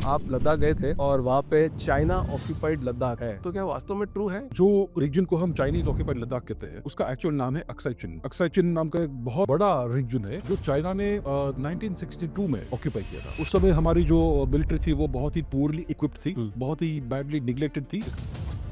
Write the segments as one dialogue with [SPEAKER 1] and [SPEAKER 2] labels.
[SPEAKER 1] आप लद्दाख गए थे और वहाँ पे चाइना ऑक्यूपाइड लद्दाख है, तो क्या वास्तव में ट्रू है?
[SPEAKER 2] जो रीजन को हम चाइनीज ऑक्यूपाइड लद्दाख कहते हैं उसका एक्चुअल नाम है अक्साई चिन। अक्साई चिन नाम का एक बहुत बड़ा रीजन है जो चाइना ने 1962 में ऑक्यूपाई किया था। उस समय हमारी जो मिलिट्री थी वो बहुत ही पुअरली इक्विप्ड थी, बहुत ही बैडली निग्लेक्टेड थी,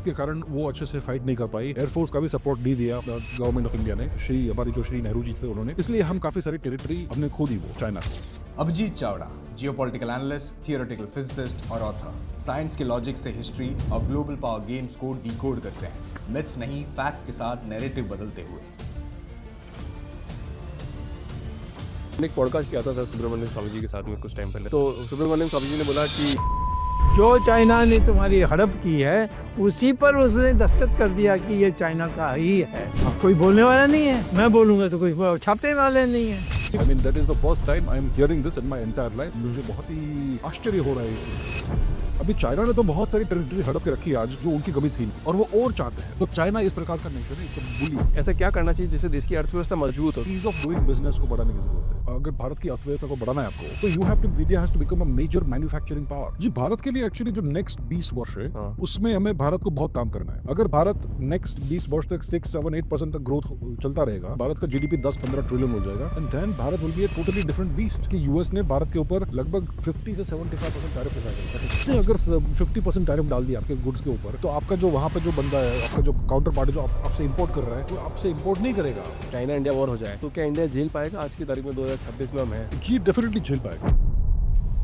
[SPEAKER 2] के कारण वो अच्छे से फाइट नहीं कर पाई। एयरफोर्स का भी सपोर्ट नहीं दिया गवर्नमेंट ऑफ इंडिया ने, हमारी जो श्री नेहरू जी थे उन्होंने, इसलिए हम काफी सारी टेरिटरी हमने खो दी वो चाइना को।
[SPEAKER 3] Abhijit Chawda, geopolitical analyst, theoretical physicist और ऑथर, साइंस के लॉजिक से हिस्ट्री और ग्लोबल पावर गेम्स को डिकोड करते हैं, मिथ्स नहीं फैक्ट्स के साथ नैरेटिव बदलते हुए।
[SPEAKER 1] मैंने एक पॉडकास्ट किया था सर सुब्रमण्यम स्वामी जी के साथ में कुछ टाइम पहले, तो सुब्रमण्यम स्वामी जी ने बोला कि
[SPEAKER 4] जो चाइना ने तुम्हारी हड़प की है उसी पर उसने दस्तखत कर दिया कि ये चाइना का ही है। अब कोई बोलने वाला नहीं है, मैं बोलूंगा तो कोई छापने वाले नहीं है।
[SPEAKER 2] I mean, that is the first time I am hearing this in my entire life. मुझे बहुत ही आश्चर्य हो रहा है। अभी चाइना ने तो बहुत सारी टेरिटरी हड़प के रखी है आज जो उनकी कमी थी, और वो और चाहते हैं। तो चाइना इस प्रकार का नेचर है, बुली।
[SPEAKER 1] ऐसा क्या करना चाहिए जिससे देश की अर्थव्यवस्था मजबूत हो?
[SPEAKER 2] ईज ऑफ डूइंग बिजनेस को बढ़ाने की जरूरत है। अगर भारत की अर्थव्यवस्था को बढ़ाना है आपको, तो you have to, India has to become a major manufacturing power. जी, भारत के लिए एक्चुअली जो नेक्स्ट 20 वर्ष है उसमें हमें भारत को बहुत काम करना है। अगर भारत नेक्स्ट 20 वर्ष तक 6-7-8% तक ग्रोथ चलता रहेगा, भारत का जीडीपी 10-15 ट्रिलियन हो जाएगा, and then Bharat will be a totally different beast. कि यूएस ने भारत के ऊपर लगभग 50 से 75% टैरिफ लगाया। अगर 50% टैरिफ डाल दिया आपके गुड्स के ऊपर, तो आपका जो वहाँ पे जो बंदा है, आपका जो काउंटर पार्टी जो आपसे इंपोर्ट कर रहा है, वो आपसे इंपोर्ट नहीं करेगा।
[SPEAKER 1] चाइना इंडिया वॉर हो जाए तो क्या इंडिया झेल पाएगा? आज की तारीख में 2026 में हम हैं।
[SPEAKER 2] जी, डेफिनेटली झेल पाएगा।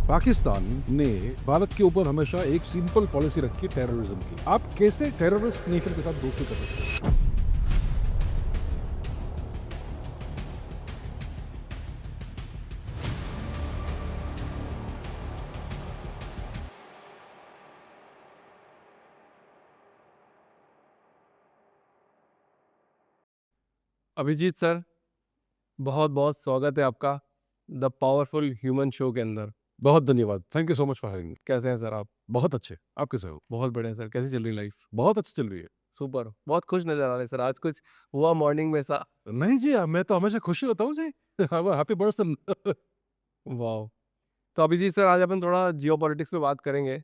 [SPEAKER 2] पाकिस्तान ने भारत के ऊपर हमेशा एक सिंपल पॉलिसी रखी है टेररिज्म की। आप कैसे टेररिस्ट नेशन के साथ दोस्ती कर सकते हैं?
[SPEAKER 1] अभिजीत सर, बहुत बहुत स्वागत है आपका द पावरफुल ह्यूमन शो के अंदर।
[SPEAKER 2] बहुत धन्यवाद, thank you so much for having me.
[SPEAKER 1] कैसे हैं सर आप?
[SPEAKER 2] बहुत अच्छे, आप कैसे हो?
[SPEAKER 1] बहुत बढ़िया सर। कैसी चल रही लाइफ?
[SPEAKER 2] बहुत अच्छी चल रही है।
[SPEAKER 1] सुपर। बहुत खुश नजर आ रहे हैं सर। आज कुछ हुआ मॉर्निंग में सा?
[SPEAKER 2] नहीं जी, मैं तो हमेशा खुशी होता हूँ जी। Happy birthday.
[SPEAKER 1] वाह। तो अभिजीत सर, आज अपन थोड़ा जियो पॉलिटिक्स पे बात करेंगे।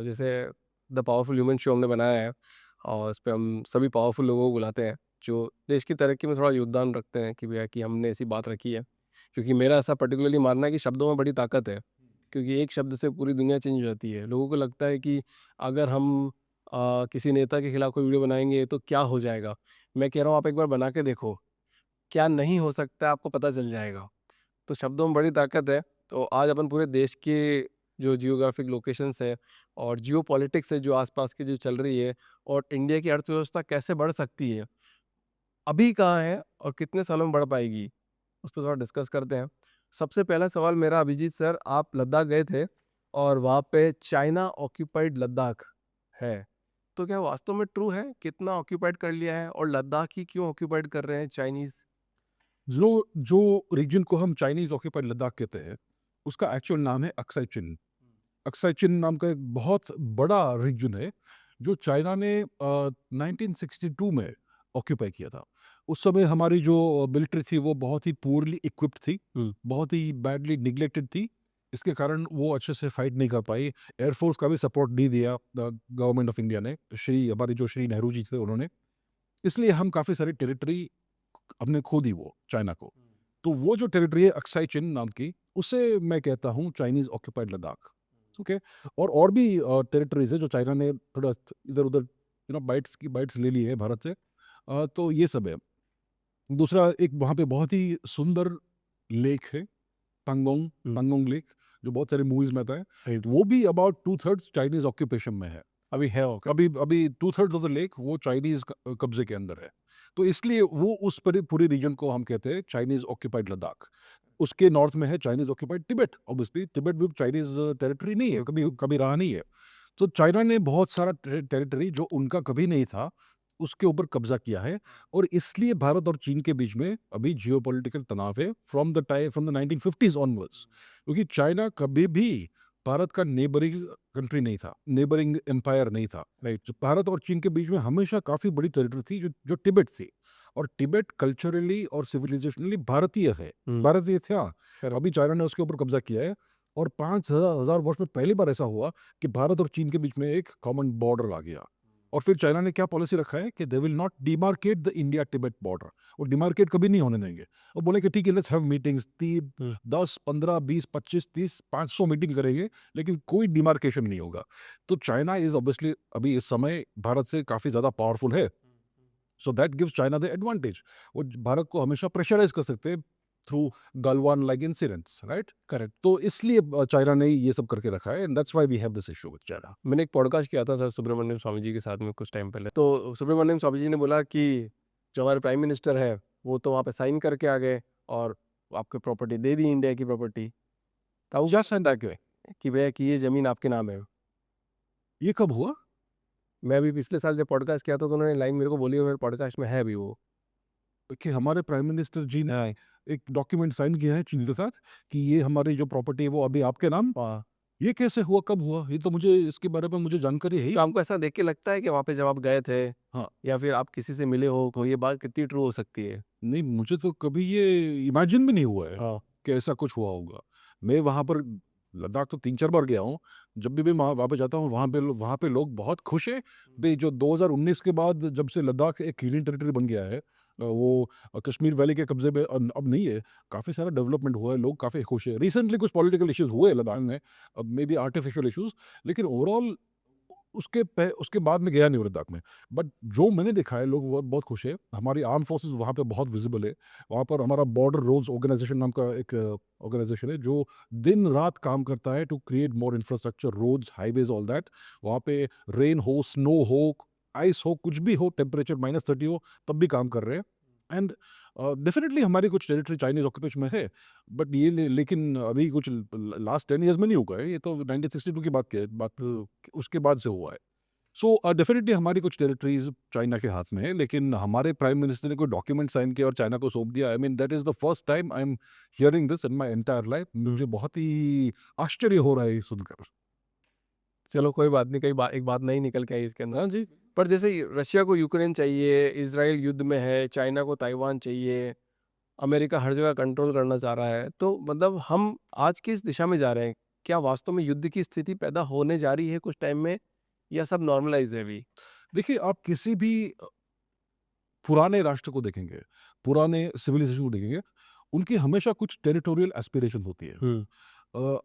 [SPEAKER 1] जैसे द पावरफुल ह्यूमन शो हमने बनाया है और इस पे हम सभी पावरफुल लोगों को बुलाते हैं जो देश की तरक्की में थोड़ा योगदान रखते हैं, कि भैया कि हमने ऐसी बात रखी है। क्योंकि मेरा ऐसा पर्टिकुलरली मानना है कि शब्दों में बड़ी ताकत है, क्योंकि एक शब्द से पूरी दुनिया चेंज हो जाती है। लोगों को लगता है कि अगर हम किसी नेता के खिलाफ कोई वीडियो बनाएंगे तो क्या हो जाएगा। मैं कह रहा हूँ आप एक बार बना के देखो, क्या नहीं हो सकता है आपको पता चल जाएगा। तो शब्दों में बड़ी ताकत है। तो आज अपन पूरे देश के जो जियोग्राफिक लोकेशंस है और जियो पॉलिटिक्स है जो आसपास की जो चल रही है, और इंडिया की अर्थव्यवस्था कैसे बढ़ सकती है, अभी कहाँ है और कितने सालों में बढ़ पाएगी, उस पर थोड़ा डिस्कस करते हैं। सबसे पहला सवाल मेरा, अभिजीत सर, आप लद्दाख गए थे और वहाँ पे चाइना ऑक्यूपाइड लद्दाख है, तो क्या वास्तव में ट्रू है? कितना ऑक्यूपाइड कर लिया है और लद्दाख ही क्यों ऑक्यूपाइड कर रहे हैं चाइनीज?
[SPEAKER 2] जो जो रीजन को हम चाइनीज ऑक्यूपाइड लद्दाख कहते हैं उसका एक्चुअल नाम है अक्साई चिन। अक्साई चिन नाम का एक बहुत बड़ा रीजन है जो चाइना ने 1962 में ऑक्यूपाई किया था। उस समय हमारी जो मिलिट्री थी वो बहुत ही पुअरली इक्विप्ड थी, बहुत ही बैडली निग्लेक्टेड थी, इसके कारण वो अच्छे से फाइट नहीं कर पाई। एयरफोर्स का भी सपोर्ट नहीं दिया गवर्नमेंट ऑफ इंडिया ने, हमारी जो श्री नेहरू जी थे उन्होंने, इसलिए हम काफ़ी सारी टेरिटरी हमने खो दी वो चाइना को। तो वो जो टेरिटरी है अक्साई चिन नाम की, उसे मैं कहता हूँ चाइनीज ऑक्यूपाइड लद्दाख। ओके। और भी टेरिटरीज है जो चाइना ने थोड़ा इधर उधर बाइट्स ले ली है भारत से। तो ये सब है। दूसरा, एक वहाँ पे बहुत ही सुंदर लेक है, पंगोंग पंगोंग लेक, जो बहुत सारे मूवीज में आता है। वो भी अबाउट 2/3 चाइनीज ऑक्यूपेशन में है।
[SPEAKER 1] अभी है
[SPEAKER 2] अभी 2/3 ऑफ द लेक वो चाइनीज कब्जे के अंदर है। तो इसलिए वो उस पूरे रीजन को हम कहते हैं चाइनीज ऑक्यूपाइड लद्दाख। उसके नॉर्थ में है Chinese occupied Tibet. Obviously Tibet भी चाइनीज टेरिटरी नहीं है, कभी कभी रहा नहीं है। तो चाइना ने बहुत सारा टेरिटरी जो उनका कभी नहीं था उसके ऊपर कब्जा किया है, और इसलिए भारत और चीन के बीच में अभी जियोपॉलिटिकल तनाव है फ्रॉम द 1950s ऑनवर्ड्स। क्योंकि चाइना कभी भी भारत का नेबरिंग कंट्री नहीं था, नेबरिंग एम्पायर नहीं था, राइट। भारत और चीन के बीच में हमेशा काफी बड़ी टेरिटरी थी जो तिब्बत थी, और तिब्बत कल्चरली और सिविलाइजेशनली भारतीय है, भारतीय था। अभी चाइना ने उसके ऊपर कब्जा किया है। और 5,000 वर्ष में पहली बार ऐसा हुआ कि भारत और चीन के बीच में एक कॉमन बॉर्डर आ गया। और फिर चाइना ने क्या पॉलिसी रखा है कि they will not demarcate the India Tibet border, वो डिमार्केट कभी नहीं होने देंगे। वो बोले कि ठीक है, लेट्स हैव मीटिंग्स, 10 15 20 25 30 500 मीटिंग करेंगे, लेकिन कोई डिमार्केशन नहीं होगा। तो चाइना इज ऑब्वियसली अभी इस समय भारत से काफ़ी ज़्यादा पावरफुल है, so that gives China the advantage. वो भारत को हमेशा प्रेशराइज कर सकते हैं through Galwan like incidents, right?
[SPEAKER 1] Correct.
[SPEAKER 2] तो इसलिए चाइना ने ये सब करके रखा है, and that's why we have this issue with China.
[SPEAKER 1] मैंने एक पॉडकास्ट किया था सर सुब्रमण्यम स्वामी जी के साथ में कुछ टाइम पहले। तो सुब्रमण्यम स्वामी जी ने बोला कि जो हमारे प्राइम मिनिस्टर है वो तो वहाँ पे साइन करके आ गए और आपको प्रॉपर्टी दे दी, इंडिया की प्रॉपर्टी। तो
[SPEAKER 2] क्या साइन था क्यों?
[SPEAKER 1] कि भैया कि ये ज़मीन आपके नाम है।
[SPEAKER 2] ये कब हुआ?
[SPEAKER 1] मैं अभी पिछले साल जब पॉडकास्ट किया था तो उन्होंने लाइन मेरे को बोली और मेरे पॉडकास्ट में है अभी वो।
[SPEAKER 2] कि हमारे प्राइम मिनिस्टर जी ने एक डॉक्यूमेंट साइन किया है चीन के साथ कि ये हमारी जो प्रॉपर्टी है वो अभी आपके नाम।
[SPEAKER 1] हाँ।
[SPEAKER 2] ये कैसे हुआ, कब हुआ? ये तो मुझे इसके बारे में मुझे जानकारी है ही।
[SPEAKER 1] तो हमको ऐसा देख के लगता है कि वहाँ पे जब आप गए थे
[SPEAKER 2] हाँ।
[SPEAKER 1] या फिर आप किसी से मिले हो तो ये बात कितनी ट्रू हो सकती है?
[SPEAKER 2] नहीं, मुझे तो कभी ये इमेजिन भी नहीं हुआ है
[SPEAKER 1] हाँ।
[SPEAKER 2] कि ऐसा कुछ हुआ होगा। मैं वहाँ पर लद्दाख तो 3-4 बार गया हूँ। जब भी मैं वहाँ पे जाता हूँ, वहाँ पे लोग बहुत खुश हैं। भई जो 2019 के बाद जब से लद्दाख एक यूनियन टेरिटरी बन गया है, वो कश्मीर वैली के कब्ज़े में अब नहीं है। काफ़ी सारा डेवलपमेंट हुआ है, लोग काफ़ी खुश हैं। रिसेंटली कुछ पॉलिटिकल इश्यूज़ हुए लद्दाख में, मे बी आर्टिफिशियल इश्यूज़, लेकिन ओवरऑल उसके बाद में गया नहीं हूँ लद्दाख में। बट जो मैंने देखा है, लोग बहुत बहुत खुश हैं। हमारी आर्म्ड फोर्सेस वहाँ पे बहुत विज़िबल है। वहाँ पर हमारा बॉर्डर रोड्स ऑर्गेनाइज़ेशन नाम का एक ऑर्गेनाइज़ेशन है, जो दिन-रात काम करता है to create more infrastructure, roads, highways, all that. वहाँ पे रेन हो, स्नो हो, आइस हो, कुछ भी हो, टेम्परेचर -30 हो, तब भी काम कर रहे हैं। एंड डेफ़िनिटली हमारी कुछ टेरिटरी चाइनीज़ ऑक्यूपेशन में है, बट ये लेकिन अभी कुछ लास्ट 10 ईयर्स में नहीं हुआ है। ये तो 1962 की उसके बाद से हुआ है। सो डेफिनेटली हमारी कुछ टेरिटरीज चाइना के हाथ में है, लेकिन हमारे प्राइम मिनिस्टर ने कोई डॉक्यूमेंट साइन किया और चाइना को सौंप दिया। I mean that is the first time I am hearing this in my entire life. मुझे बहुत ही आश्चर्य हो रहा है ये सुनकर।
[SPEAKER 1] चलो कोई बात नहीं, एक बात नहीं निकल के आई इसके अंदर।
[SPEAKER 2] हाँ जी।
[SPEAKER 1] पर जैसे रशिया को यूक्रेन चाहिए, इजराइल युद्ध में है, चाइना को ताइवान चाहिए, अमेरिका हर जगह कंट्रोल करना चाह रहा है, तो मतलब हम आज किस दिशा में जा रहे हैं? क्या वास्तव में युद्ध की स्थिति पैदा होने जा रही है कुछ टाइम में, या सब नॉर्मलाइज है अभी?
[SPEAKER 2] देखिए, आप किसी भी पुराने राष्ट्र को देखेंगे, पुराने सिविलाइजेशन को देखेंगे, उनकी हमेशा कुछ टेरिटोरियल एस्पिरेशन होती है।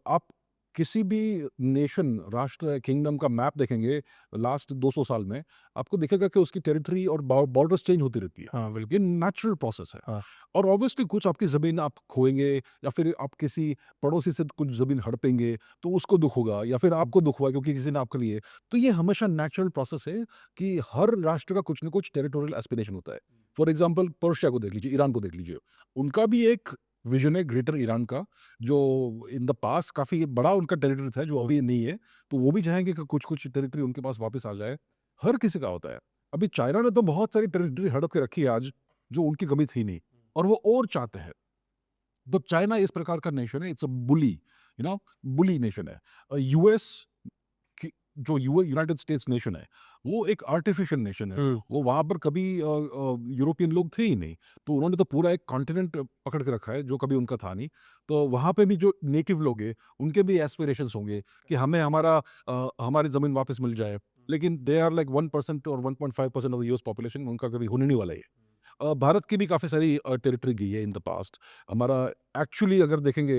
[SPEAKER 2] आप किसी भी नेशन, राष्ट्र, किंगडम का मैप देखेंगे लास्ट 200 साल में, आपको दिखेगा कि उसकी टेरिटरी और बॉर्डर्स चेंज होती रहती है।
[SPEAKER 1] हाँ बिल्कुल।
[SPEAKER 2] ये नेचुरल प्रोसेस है।
[SPEAKER 1] हाँ।
[SPEAKER 2] और ऑब्वियसली कुछ आपकी ज़मीन आप खोएंगे, या फिर आप किसी पड़ोसी से कुछ ज़मीन हड़पेंगे, तो उसको दुख होगा, या फिर आपको दुख हुआ क्योंकि किसी ने आपके लिए। तो ये हमेशा नेचुरल प्रोसेस है कि हर राष्ट्र का कुछ ना कुछ टेरिटोरियल एस्पिरेशन होता है। फॉर एग्जाम्पल पर्शिया को देख लीजिए, ईरान को देख लीजिए। उनका भी एक विजन है ग्रेटर ईरान का, जो इन द पास्ट काफ़ी बड़ा उनका टेरिटरी था, जो अभी नहीं है। तो वो भी चाहेंगे कि कुछ-कुछ टेरिटरी उनके पास वापस आ जाए। हर किसी का होता है। अभी चाइना ने तो बहुत सारी टेरिटरी हड़प के रखी है आज, जो उनकी कभी थी नहीं, और वो और चाहते हैं। तो चाइना इस प्रकार का नेशन है, it's a bully, bully nation है। यूएस की जो यूनाइटेड स्टेट्स नेशन है, वो एक आर्टिफिशियल नेशन है। वो वहाँ पर कभी यूरोपियन लोग थे ही नहीं, तो उन्होंने तो पूरा एक कॉन्टिनेंट पकड़ के रखा है, जो कभी उनका था नहीं। तो वहाँ पे भी जो नेटिव लोग हैं, उनके भी एस्पिरेशंस होंगे कि हमें हमारी ज़मीन वापस मिल जाए। लेकिन दे आर लाइक 1% और 1.5% ऑफ द यूएस पॉपुलेशन, उनका कभी होने नहीं वाला है। भारत की भी काफ़ी सारी टेरिटरी गई है इन द पास्ट। हमारा एक्चुअली अगर देखेंगे,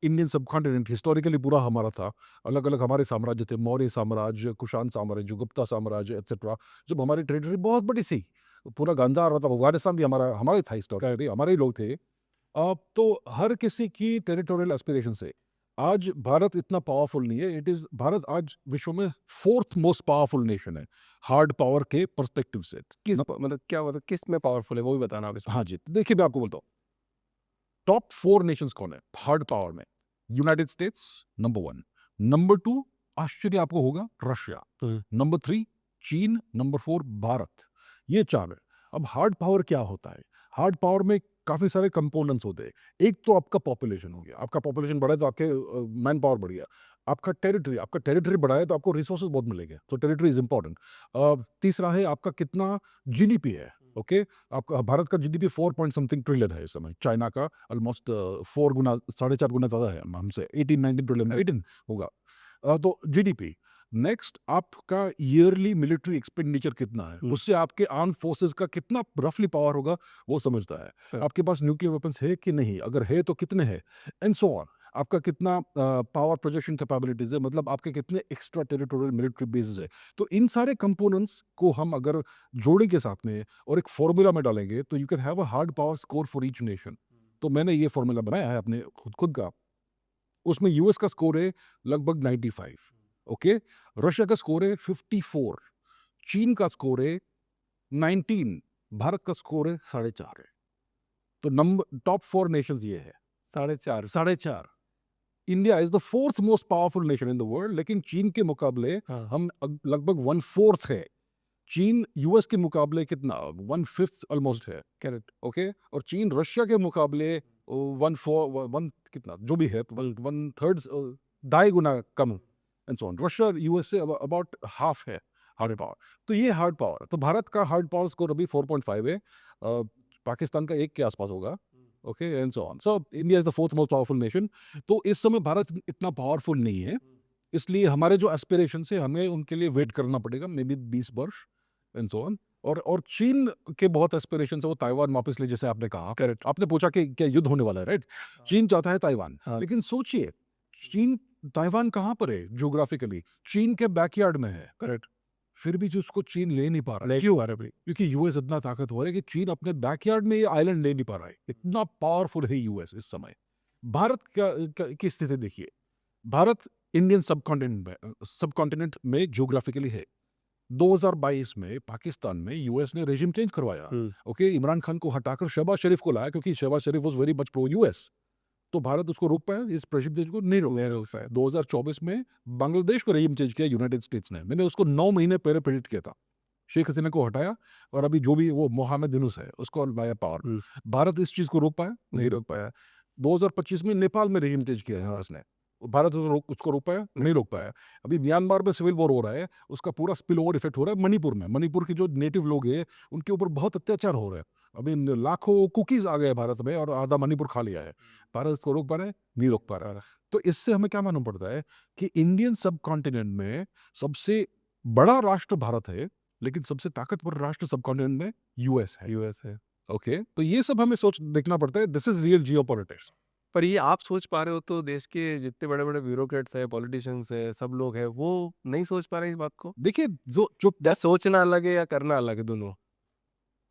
[SPEAKER 2] इंडियन सबकॉन्टिनेंट हिस्टोरिकली पूरा हमारा था। अलग-अलग हमारे साम्राज्य थे, मौर्य साम्राज्य, कुषाण साम्राज्य, गुप्ता साम्राज्य एटसेट्रा। जब हमारी टेरिटरी बहुत बड़ी थी, पूरा गांधार, मतलब अफ़गानिस्तान भी हमारा ही था हिस्टोरिकली, हमारे ही लोग थे। तो हर किसी की टेरिटोरियल एस्पिरेशन से आज भारत इतना पावरफुल नहीं है। भारत आज विश्व में 4th मोस्ट पावरफुल नेशन है, हार्ड पावर के पर्सपेक्टिव से।
[SPEAKER 1] मतलब किस में पावरफुल है वो भी बताना आप इसमें।
[SPEAKER 2] हाँ जी, तो देखिए मैं आपको बोलता हूँ, टॉप 4 नेशंस कौन है हार्ड पावर में? यूनाइटेड स्टेट्स नंबर 1, नंबर 2 आश्चर्य आपको होगा रशिया, नंबर 3 चीन, नंबर 4 भारत। ये 4 है। अब हार्ड पावर क्या होता है? हार्ड पावर में काफ़ी सारे कंपोनेंट्स होते हैं। एक तो आपका पॉपुलेशन हो गया, आपका पॉपुलेशन बढ़ा है तो आपके मैन पावर बढ़ गया। आपका टेरिटरी बढ़ा है तो आपको रिसोर्सेज बहुत मिलेंगे, तो टेरिटरी इज इंपॉर्टेंट। तीसरा है आपका कितना जीडीपी है, ओके, आपका भारत का जीडीपी 4 पॉइंट समथिंग ट्रिलियन है इस समय, चाइना का ऑलमोस्ट 4 गुना 4.5 गुना ज़्यादा है हमसे, 18-19 ट्रिलियन 18 होगा। तो जीडीपी। नेक्स्ट आपका ईयरली मिलिट्री एक्सपेंडिचर कितना है, उससे आपके आर्म फोर्सेस का कितना रफली पावर होगा वो समझता है। आपके पास न्यूक्लियर वेपन्स है कि नहीं, अगर है तो कितने हैं, एंड सो ऑन। आपका कितना पावर प्रोजेक्शन कैपेबिलिटीज है, मतलब आपके कितने एक्स्ट्रा टेरिटोरियल मिलिट्री बेसेस है। तो इन सारे कंपोनेंट्स को हम अगर जोड़ेंगे साथ में और एक फॉर्मूला में डालेंगे तो you can have a hard power score for each nation. तो मैंने ये फॉर्मूला बनाया है अपने खुद का। उसमें यूएस का स्कोर है लगभग 95, ओके, रशिया का स्कोर है 54, चीन का स्कोर है 19, भारत का स्कोर है 4.5 है। तो नंबर टॉप 4 नेशंस ये है
[SPEAKER 1] 4.5।
[SPEAKER 2] India is the 4th most powerful nation in the world, लेकिन चीन के मुकाबले
[SPEAKER 1] हाँ।
[SPEAKER 2] हम लगभग 1/4 है। चीन यूएस के मुकाबले कितना 1/5 ऑलमोस्ट है,
[SPEAKER 1] करेक्ट।
[SPEAKER 2] ओके, और चीन रशिया के मुकाबले 1 कितना जो भी है 1/3 ढाई गुना कम, and so on. Russia US से अबाउट हाफ है हार्ड पावर। तो ये हार्ड पावर, तो भारत का हार्ड पावर स्कोर अभी 4.5 है, पाकिस्तान का 1 के आसपास होगा, okay, and so on. So India is the 4th most powerful nation. तो इस समय भारत इतना पावरफुल नहीं है, इसलिए हमारे जो एस्पिरेशन है हमें उनके लिए वेट करना पड़ेगा, मे बी 20 वर्ष, एंड सो ऑन। और चीन के बहुत एस्पिरेशन है, वो ताइवान वापस ले, जैसे आपने कहा।
[SPEAKER 1] करेक्ट।
[SPEAKER 2] आपने पूछा कि क्या युद्ध होने वाला है, राइट? चीन चाहता है ताइवान,
[SPEAKER 1] हाँ।
[SPEAKER 2] लेकिन सोचिए चीन ताइवान कहाँ पर है ज्योग्राफिकली, चीन के बैकयार्ड में है,
[SPEAKER 1] करेक्ट।
[SPEAKER 2] फिर भी जो उसको चीन ले नहीं पा रहा है।
[SPEAKER 1] नहीं
[SPEAKER 2] क्यों?
[SPEAKER 1] आ रहे भाई।
[SPEAKER 2] क्योंकि यूएस इतना ताकतवर है कि चीन अपने बैकयार्ड में ये आइलैंड ले नहीं पा रहा है, इतना पावरफुल है यूएस इस समय। भारत की स्थिति देखिए, भारत इंडियन सबकॉन्टिनेंट में ज्योग्राफिकली है। 2022 में पाकिस्तान में यूएस ने रेजिम चेंज करवाया, ओके, इमरान खान को हटाकर शहबाज शरीफ को लाया, क्योंकि Shahbaz Sharif was very much pro US. तो भारत उसको रोक पाया, इस रेजिम चेंज को नहीं रोक पाया। 2024 में बांग्लादेश पर रेजिम चेंज किया यूनाइटेड स्टेट्स ने, मैंने उसको 9 महीने पहले प्रेडिक्ट किया था। शेख हसीना को हटाया और अभी जो भी वो मोहम्मद यूनुस है उसको लाया पावर। भारत इस चीज को रोक पाया? नहीं रोक पाया। 2025 में नेपाल में रेजिम चेंज किया है उसने, भारत उसको रोक पाया? नहीं रोक पाया। अभी म्यांमार में सिविल वॉर हो रहा है, उसका पूरा स्पिल ओवर इफेक्ट हो रहा है मणिपुर में। मणिपुर के जो नेटिव लोग हैं उनके ऊपर बहुत अत्याचार हो रहा है। अभी लाखों कुकीज आ गए भारत में और आधा मणिपुर खा लिया है। भारत इसको रोक पा रहा है? नहीं रोक पा रहा है। तो इससे हमें क्या मालूम पड़ता है कि इंडियन सब कॉन्टिनेंट में सबसे बड़ा राष्ट्र भारत है, लेकिन सबसे ताकतवर राष्ट्र सब कॉन्टिनेंट में यूएस है।
[SPEAKER 1] यूएस है।
[SPEAKER 2] ओके, तो ये सब हमें सोच देखना पड़ता है। This is real geopolitics.
[SPEAKER 1] पर ये आप सोच पा रहे हो तो देश के जितने बड़े-बड़े ब्यूरोक्रेट्स हैं, पॉलिटिशियंस हैं, सब लोग हैं, वो नहीं सोच पा रहे हैं इस बात को?
[SPEAKER 2] देखिए, जो
[SPEAKER 1] या सोचना अलग है या करना अलग है, दोनों?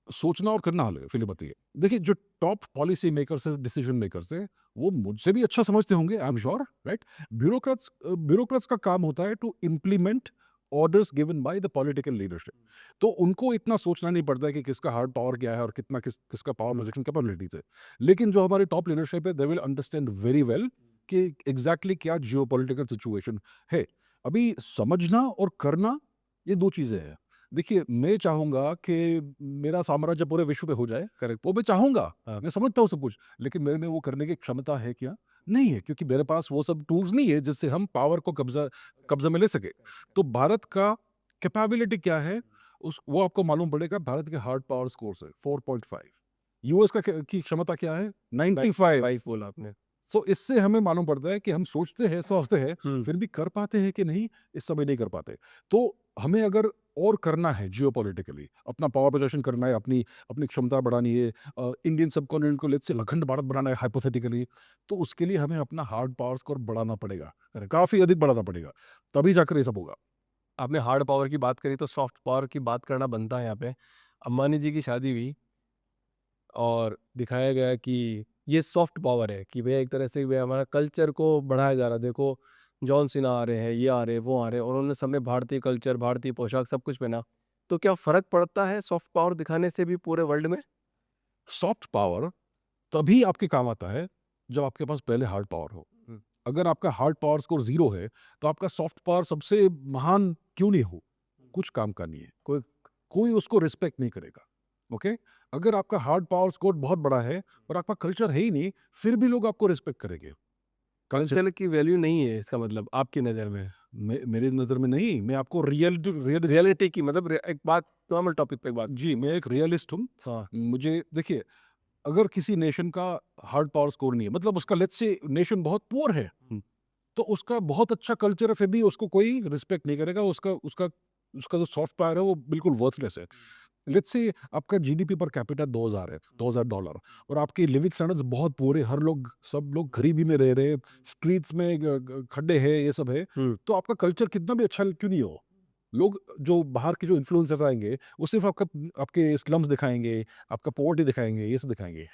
[SPEAKER 2] सोचना और करना अलग है, फिर बताइए। देखिए, जो टॉप पॉलिसी मेकर्स है, डिसीजन मेकर्स है, वो मुझसे भी अच्छा समझते होंगे, I am sure, right? Bureaucrats का काम होता है to implement orders given by the political leadership. तो उनको इतना सोचना नहीं पड़ता है कि किसका हार्ड पावर क्या है और किसका पावर प्रोजेक्शन कैपेबिलिटीज है। लेकिन जो हमारी टॉप लीडरशिप है, they will understand very well कि एग्जैक्टली क्या जियोपॉलिटिकल सिचुएशन है। अभी समझना और करना ये 2 चीजें हैं। देखिए, मैं चाहूंगा कि मेरा साम्राज्य पूरे विश्व पे हो जाए,
[SPEAKER 1] करेक्ट।
[SPEAKER 2] वो मैं चाहूंगा,
[SPEAKER 1] हाँ।
[SPEAKER 2] मैं समझता हूँ सब कुछ, लेकिन मेरे में वो करने की क्षमता है क्या? नहीं है, क्योंकि मेरे पास वो सब टूल्स नहीं है जिससे हम पावर को कब्जा में ले सके। तो भारत का कैपेबिलिटी क्या है, वो आपको मालूम पड़ेगा। भारत के हार्ड पावर स्कोर है 4.5, यूएस की क्षमता क्या है 95।
[SPEAKER 1] 5 बोला आपने।
[SPEAKER 2] सो इससे हमें मालूम पड़ता है कि हम सोचते हैं फिर भी कर पाते हैं कि नहीं, इस समय नहीं कर पाते। तो हमें अगर और करना है जियोपॉलिटिकली, अपना पावर पोजीशन करना है, अपनी अपनी क्षमता बढ़ानी है, इंडियन सबकॉन्टिनेंट को लेट्स से अखंड भारत बनाना है हाइपोथेटिकली, तो उसके लिए हमें अपना हार्ड पावर स्कोर बढ़ाना पड़ेगा, काफी अधिक बढ़ाना पड़ेगा, तभी जाकर ये सब होगा।
[SPEAKER 1] आपने हार्ड पावर की बात करी तो सॉफ्ट पावर की बात करना बनता है यहाँ पे। अंबानी जी की शादी हुई और दिखाया गया कि ये सॉफ्ट पावर है कि भैया एक तरह से भैया हमारा कल्चर को बढ़ाया जा रहा है। देखो जॉन सीना आ रहे हैं, ये आ रहे हैं, वो आ रहे हैं, और उन्होंने सबने भारतीय कल्चर, भारतीय पोशाक सब कुछ पहना। तो क्या फ़र्क पड़ता है सॉफ्ट पावर दिखाने से भी पूरे वर्ल्ड में?
[SPEAKER 2] सॉफ्ट पावर तभी आपके काम आता है जब आपके पास पहले हार्ड पावर हो। अगर आपका हार्ड पावर स्कोर 0 है, तो आपका सॉफ्ट पावर सबसे महान क्यों नहीं हो, कुछ काम का नहीं है, कोई उसको रिस्पेक्ट नहीं करेगा। ओके, अगर आपका हार्ड पावर स्कोर बहुत बड़ा है और आपका कल्चर है ही नहीं, फिर भी लोग आपको रिस्पेक्ट करेंगे।
[SPEAKER 1] कल्चर की वैल्यू नहीं है इसका मतलब आपकी नज़र में?
[SPEAKER 2] मेरी नज़र में नहीं, मैं आपको
[SPEAKER 1] रियलिटी की मतलब एक बात नॉर्मल टॉपिक पे एक बात।
[SPEAKER 2] जी, मैं एक रियलिस्ट हूँ।
[SPEAKER 1] हाँ।
[SPEAKER 2] मुझे देखिए, अगर किसी नेशन का हार्ड पावर स्कोर नहीं है, मतलब उसका लेट्स से नेशन बहुत पुअर है, तो उसका बहुत अच्छा कल्चर है, फिर भी उसको कोई रिस्पेक्ट नहीं करेगा। उसका उसका उसका जो सॉफ्ट पावर है वो बिल्कुल वर्थलेस है। लेट्स से आपका जीडीपी पर कैपिटा 2000 है, $2000, और आपके लिविंग स्टैंडर्ड्स बहुत पूरे, हर लोग सब लोग गरीबी में रह रहे हैं, स्ट्रीट्स में खड्डे हैं, ये सब है। तो आपका कल्चर कितना भी अच्छा क्यों नहीं हो, लोग जो बाहर के जो इन्फ्लुएंसर्स आएंगे वो सिर्फ आपके स्लम्स दिखाएंगे, आपका पॉवर्टी दिखाएंगे, ये सब दिखाएंगे।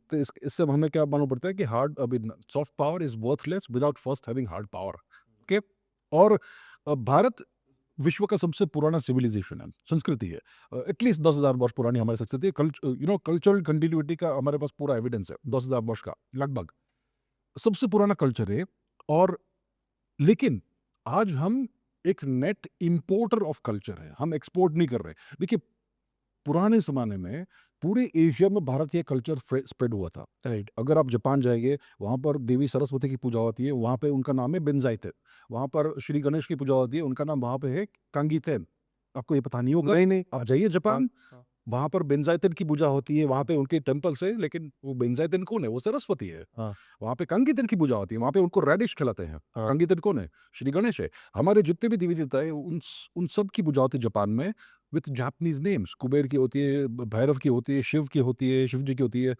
[SPEAKER 2] तो इससे हमें क्या मालूम पड़ता है कि हार्ड अभी soft power is worthless without first having hard power. Okay. और भारत विश्व का सबसे पुराना सिविलाइजेशन है, संस्कृति है, एटलीस्ट 10,000 वर्ष पुरानी हमारी संस्कृति है। कल्चरल कंटिन्यूटी का हमारे पास पूरा एविडेंस है 10,000 वर्ष का लगभग, सबसे पुराना कल्चर है। और लेकिन आज हम एक नेट इंपोर्टर ऑफ कल्चर है, हम एक्सपोर्ट नहीं कर रहे। देखिए, पुराने ज़माने में पूरे एशिया में भारतीय कल्चर स्प्रेड हुआ था, राइट? अगर आप जापान जाएंगे, वहाँ पर देवी सरस्वती की पूजा होती है, वहाँ पे उनका नाम है बेंजाइते। वहाँ पर श्री गणेश की पूजा होती है, उनका नाम वहाँ पे है कांगीतेन। आपको ये पता नहीं होगा,
[SPEAKER 1] नहीं, नहीं।
[SPEAKER 2] आप जाइए जापान,
[SPEAKER 1] हाँ।
[SPEAKER 2] वहाँ पर बेंजाइतन की पूजा होती है, वहाँ पे उनके टेम्पल्स है, लेकिन वो बेंजाइतन कौन है? वो सरस्वती है।
[SPEAKER 1] हाँ।
[SPEAKER 2] वहाँ पे कांगीतन की पूजा होती है, वहाँ पे उनको रेडिश खिलाते हैं।
[SPEAKER 1] हाँ।
[SPEAKER 2] कांगीतन कौन है? श्री गणेश है। हमारे जितने भी देवी देवता है उन सब की पूजा होती है जापान में विथ जापानीज नेम्स। कुबेर की होती है, भैरव की होती है, शिव की होती है, शिव जी की होती है।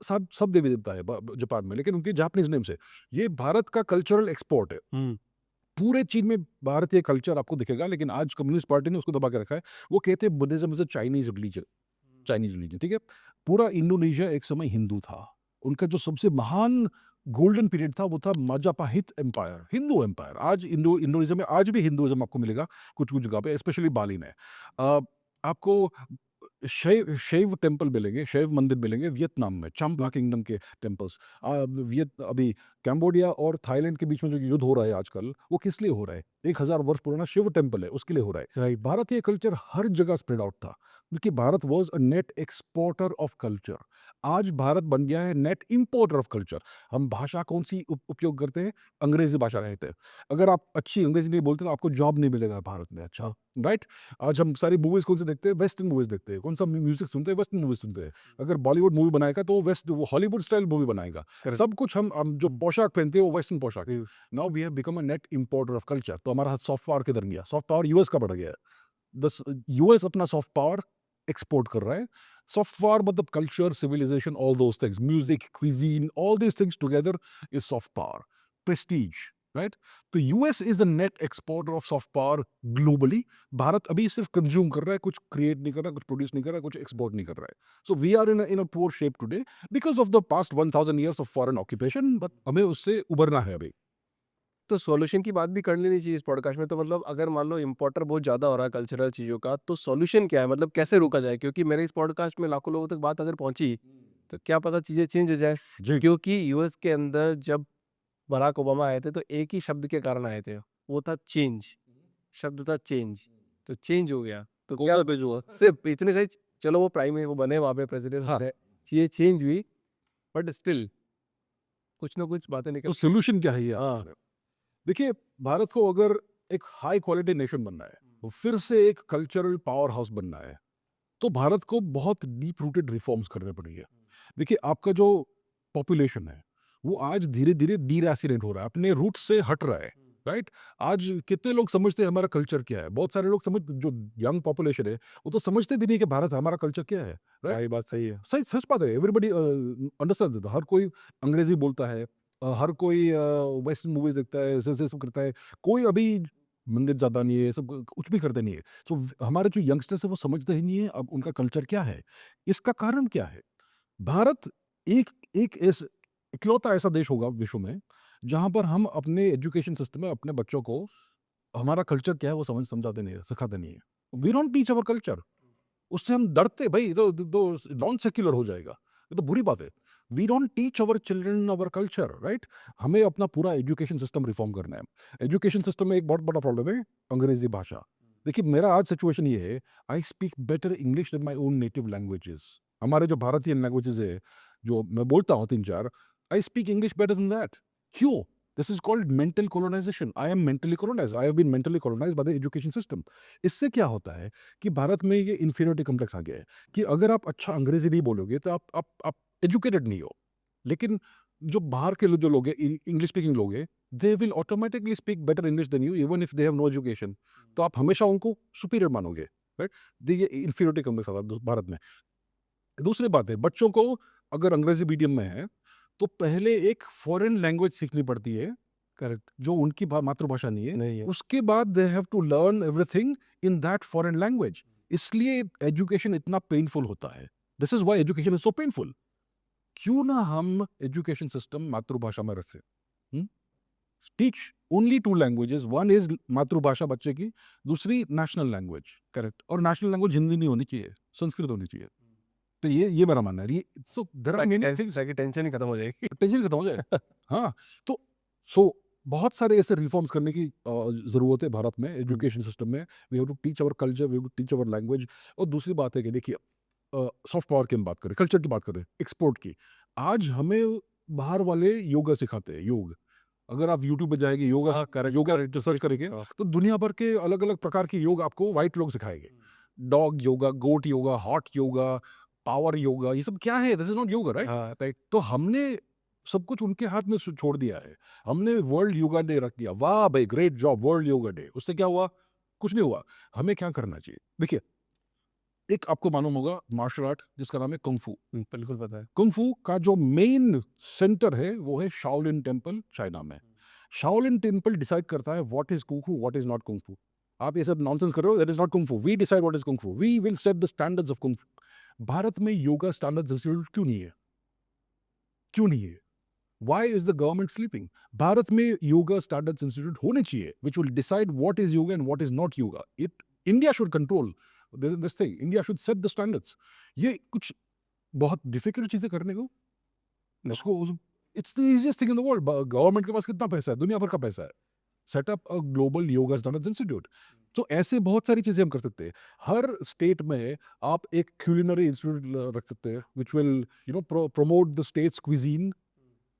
[SPEAKER 2] सब सब देवी देवता है जापान में, लेकिन उनके जापानीज नेम से। ये भारत का कल्चरल एक्सपोर्ट है। पूरे चीन में भारतीय कल्चर आपको दिखेगा, लेकिन आज कम्युनिस्ट पार्टी ने उसको दबा के रखा है। वो कहते हैं Buddhism is a Chinese religion, Chinese religion, ठीक है। पूरा इंडोनेशिया एक समय हिंदू था। उनका जो सबसे महान गोल्डन पीरियड था वो था माजापाहित एम्पायर, हिंदू एम्पायर। आज इंडोनेशिया में आज भी हिंदुइज्म आपको मिलेगा कुछ कुछ जगह पे, स्पेशली बाली में। आपको शैव टेम्पल मिलेंगे, शैव मंदिर मिलेंगे वियतनाम में, चाम्पा किंगडम के टेम्पल्स। अभी कैम्बोडिया और थाईलैंड के बीच में जो युद्ध हो रहा है आजकल, वो किस लिए हो रहा है? 1000 वर्ष पुराना शिव टेम्पल है, उसके लिए हो रहा है। भारतीय कल्चर हर जगह स्प्रेड आउट था, क्योंकि Bharat was a net exporter of culture. आज भारत बन गया है नेट इंपोर्टर ऑफ कल्चर। हम भाषा कौन सी उपयोग करते हैं? अंग्रेजी भाषा रहते हैं। अगर आप अच्छी अंग्रेजी नहीं बोलते तो आपको जॉब नहीं मिलेगा भारत में। अच्छा, राइट? आज हम सारी मूवीज कौन से देखते हैं? वेस्टर्न मूवीज देखते हैं। कौन सा म्यूजिक सुनते हैं? वेस्टर्न मूवीज सुनते हैं। अगर बॉलीवुड मूवी बनाएगा तो वो हॉलीवुड स्टाइल मूवी बनाएगा। सब कुछ हम जो पोशाक पहनते हैं वो वेस्टर्न पोशाक। Now we have become a net importer of culture. तो हमारा हाथ सॉफ्ट पावर किधर गया? सॉफ्ट पावर यूएस का बढ़ गया है। यूएस अपना सॉफ्ट पावर एक्सपोर्ट कर रहा है। सॉफ्ट पावर मतलब culture, civilization, all those things, music, cuisine, all these things together is soft power, prestige, right? तो US is a net exporter of soft power globally. Bharat अभी सिर्फ consume कर रहा है, कुछ क्रिएट नहीं कर रहा, कुछ प्रोड्यूस नहीं कर रहा, कुछ एक्सपोर्ट नहीं कर रहा है। So we are in a poor shape today because of the past 1000 years of foreign occupation, but हमें उससे उभरना है अभी।
[SPEAKER 1] तो सॉल्यूशन की बात भी कर लेनी चाहिए इस पॉडकास्ट में। तो मतलब अगर मान लो इम्पोर्टर बहुत ज़्यादा हो रहा है कल्चरल चीज़ों का, तो सॉल्यूशन क्या है? मतलब कैसे रोका जाए? क्योंकि मेरे इस पॉडकास्ट में लाखों लोगों तक बात अगर पहुंची तो क्या पता चीज़ें चेंज हो जाए।
[SPEAKER 2] जी।
[SPEAKER 1] क्योंकि यूएस के अंदर जब बराक ओबामा आए थे तो एक ही शब्द के कारण आए थे, वो था चेंज। शब्द था चेंज, तो चेंज हो गया। तो क्या हुआ? सिर्फ इतने से चलो वो प्राइम है, वो बने वहाँ पे प्रेसिडेंट,
[SPEAKER 2] हाँ।
[SPEAKER 1] चीज़ें चेंज हुई, बट स्टिल कुछ ना कुछ बातें निकल।
[SPEAKER 2] तो सोल्यूशन क्या है ये?
[SPEAKER 1] हाँ।
[SPEAKER 2] देखिए, भारत को अगर एक हाई क्वालिटी नेशन बनना है, तो फिर से एक कल्चरल पावर हाउस बनना है, तो भारत को बहुत डीप रूटेड रिफॉर्म्स करने पड़ेंगे। देखिए, आपका जो पॉपुलेशन है वो आज धीरे धीरे डीरेसिडेंट हो रहा है, अपने रूट से हट रहा है, राइट? आज कितने लोग समझते हैं हमारा कल्चर क्या है? बहुत सारे लोग जो यंग पॉपुलेशन है वो तो समझते भी नहीं कि भारत हमारा कल्चर क्या है, राइट?
[SPEAKER 1] ये बात सही है।
[SPEAKER 2] सही, सच बात है। Everybody understand. हर कोई अंग्रेजी बोलता है, हर कोई वेस्टर्न मूवीज देखता है, ऐसे सब करता है। कोई अभी मंदिर जाता नहीं है, सब कुछ भी करते नहीं है। सो हमारे जो यंगस्टर्स है वो समझते ही नहीं है अब उनका कल्चर क्या है। इसका कारण क्या है? भारत एक एक इकलौता ऐसा देश होगा विश्व में जहां पर हम अपने एजुकेशन सिस्टम में अपने बच्चों को हमारा कल्चर क्या है वो समझाते नहीं है, सिखाते नहीं है। We don't teach our culture. उससे हम डरते, भाई तो नॉन सेक्युलर हो जाएगा, ये तो बुरी बात है। We don't teach our children our culture, right? हमें अपना पूरा एजुकेशन सिस्टम रिफॉर्म करना है। एजुकेशन सिस्टम में एक बहुत बड़ा प्रॉब्लम है अंग्रेजी भाषा। देखिए, मेरा आज सिचुएशन ये है, I speak better English than my own native languages. हमारे जो भारतीय लैंग्वेजेस है जो मैं बोलता हूँ 3-4, I speak English better than that. क्यों? This is called mental colonization. I am mentally colonized. I have been mentally colonized by the education system. इससे क्या होता है कि भारत में ये inferiority complex आ गया है कि अगर आप अच्छा अंग्रेजी नहीं बोलोगे तो आप educated नहीं हो. लेकिन जो बाहर के जो लोग हैं, इंग्लिश स्पीकिंग लोग हैं, they will automatically speak better English than you even if they have no education. तो आप हमेशा उनको superior मानोगे, right? ये inferiority complex आता है भारत में. दूसरी बात है, बच्चों को अगर अंग्रेजी मीडियम में है तो पहले एक फॉरेन लैंग्वेज सीखनी पड़ती है,
[SPEAKER 1] करेक्ट
[SPEAKER 2] जो उनकी मातृभाषा नहीं है.
[SPEAKER 1] नहीं है
[SPEAKER 2] उसके बाद they have to learn everything in that foreign language. इसलिए एजुकेशन इतना पेनफुल होता है. This is why education is so painful. क्यों ना हम एजुकेशन सिस्टम मातृभाषा में रखें. Teach only 2 languages. One is मातृभाषा बच्चे की, दूसरी नेशनल लैंग्वेज.
[SPEAKER 1] करेक्ट
[SPEAKER 2] और नेशनल लैंग्वेज हिंदी नहीं होनी चाहिए, संस्कृत होनी चाहिए. तो ये मेरा मानना है. So there are many things.
[SPEAKER 1] ताकि टेंशन ही खत्म हो जाएगी
[SPEAKER 2] टेंशन खत्म हो जाए. हाँ, तो बहुत सारे ऐसे रिफॉर्म्स करने की ज़रूरत है भारत में एजुकेशन सिस्टम में. We have to teach our culture, we have to teach our language. और दूसरी बात है कि देखिए, सॉफ्ट पावर की हम बात करें, कल्चर की बात करें, एक्सपोर्ट की. आज हमें बाहर वाले योगा सिखाते हैं. योग, अगर आप यूट्यूब पे जाएंगे योगा
[SPEAKER 1] हाँ, correct.
[SPEAKER 2] योगा रिसर्च करेंगे
[SPEAKER 1] हाँ.
[SPEAKER 2] तो दुनिया भर के अलग अलग प्रकार के योग आपको वाइट लोग सिखाएंगे. Dog yoga, goat yoga, hot yoga, power yoga, ये सब क्या है? This is not yoga, right?
[SPEAKER 1] हाँ राइट
[SPEAKER 2] तो हमने सब कुछ उनके हाथ में छोड़ दिया है. हमने वर्ल्ड योगा डे रख दिया. वाह भाई, great job, world yoga day. उससे क्या हुआ? कुछ नहीं हुआ. हमें क्या करना चाहिए? देखिए, एक आपको मालूम होगा मार्शल आर्ट जिसका नाम है कुंग-फू.
[SPEAKER 1] बिल्कुल पता है
[SPEAKER 2] कुंग-फू का जो मेन सेंटर है वो है शाओलिन टेम्पल, चाइना में. शाओलिन टेम्पल डिसाइड करता है what is kung fu, what is not kung fu. आप ये सब नॉनसेंस कर रहे हो. That is not kung fu. We decide what is kung fu. We will set the standards of kung fu. Bharat में योगा स्टैंडर्ड्स इंस्टीट्यूट क्यों नहीं है? क्यों नहीं है? Why is the government sleeping? Bharat में योगा स्टैंडर्ड्स इंस्टीट्यूट होने चाहिए which will decide what is yoga and what is not yoga. It India should control this thing. India should set the standards. ये कुछ बहुत डिफिकल्ट चीजें करने को, उसको it's the easiest thing in the world. Government के पास कितना पैसा है? दुनिया भर का पैसा है. Set up a global yoga standards institute. तो ऐसे बहुत सारी चीजें हम कर सकते हैं. हर स्टेट में आप एक क्यूलिनरी इंस्टीट्यूट रख सकते हैं which will promote the states cuisine.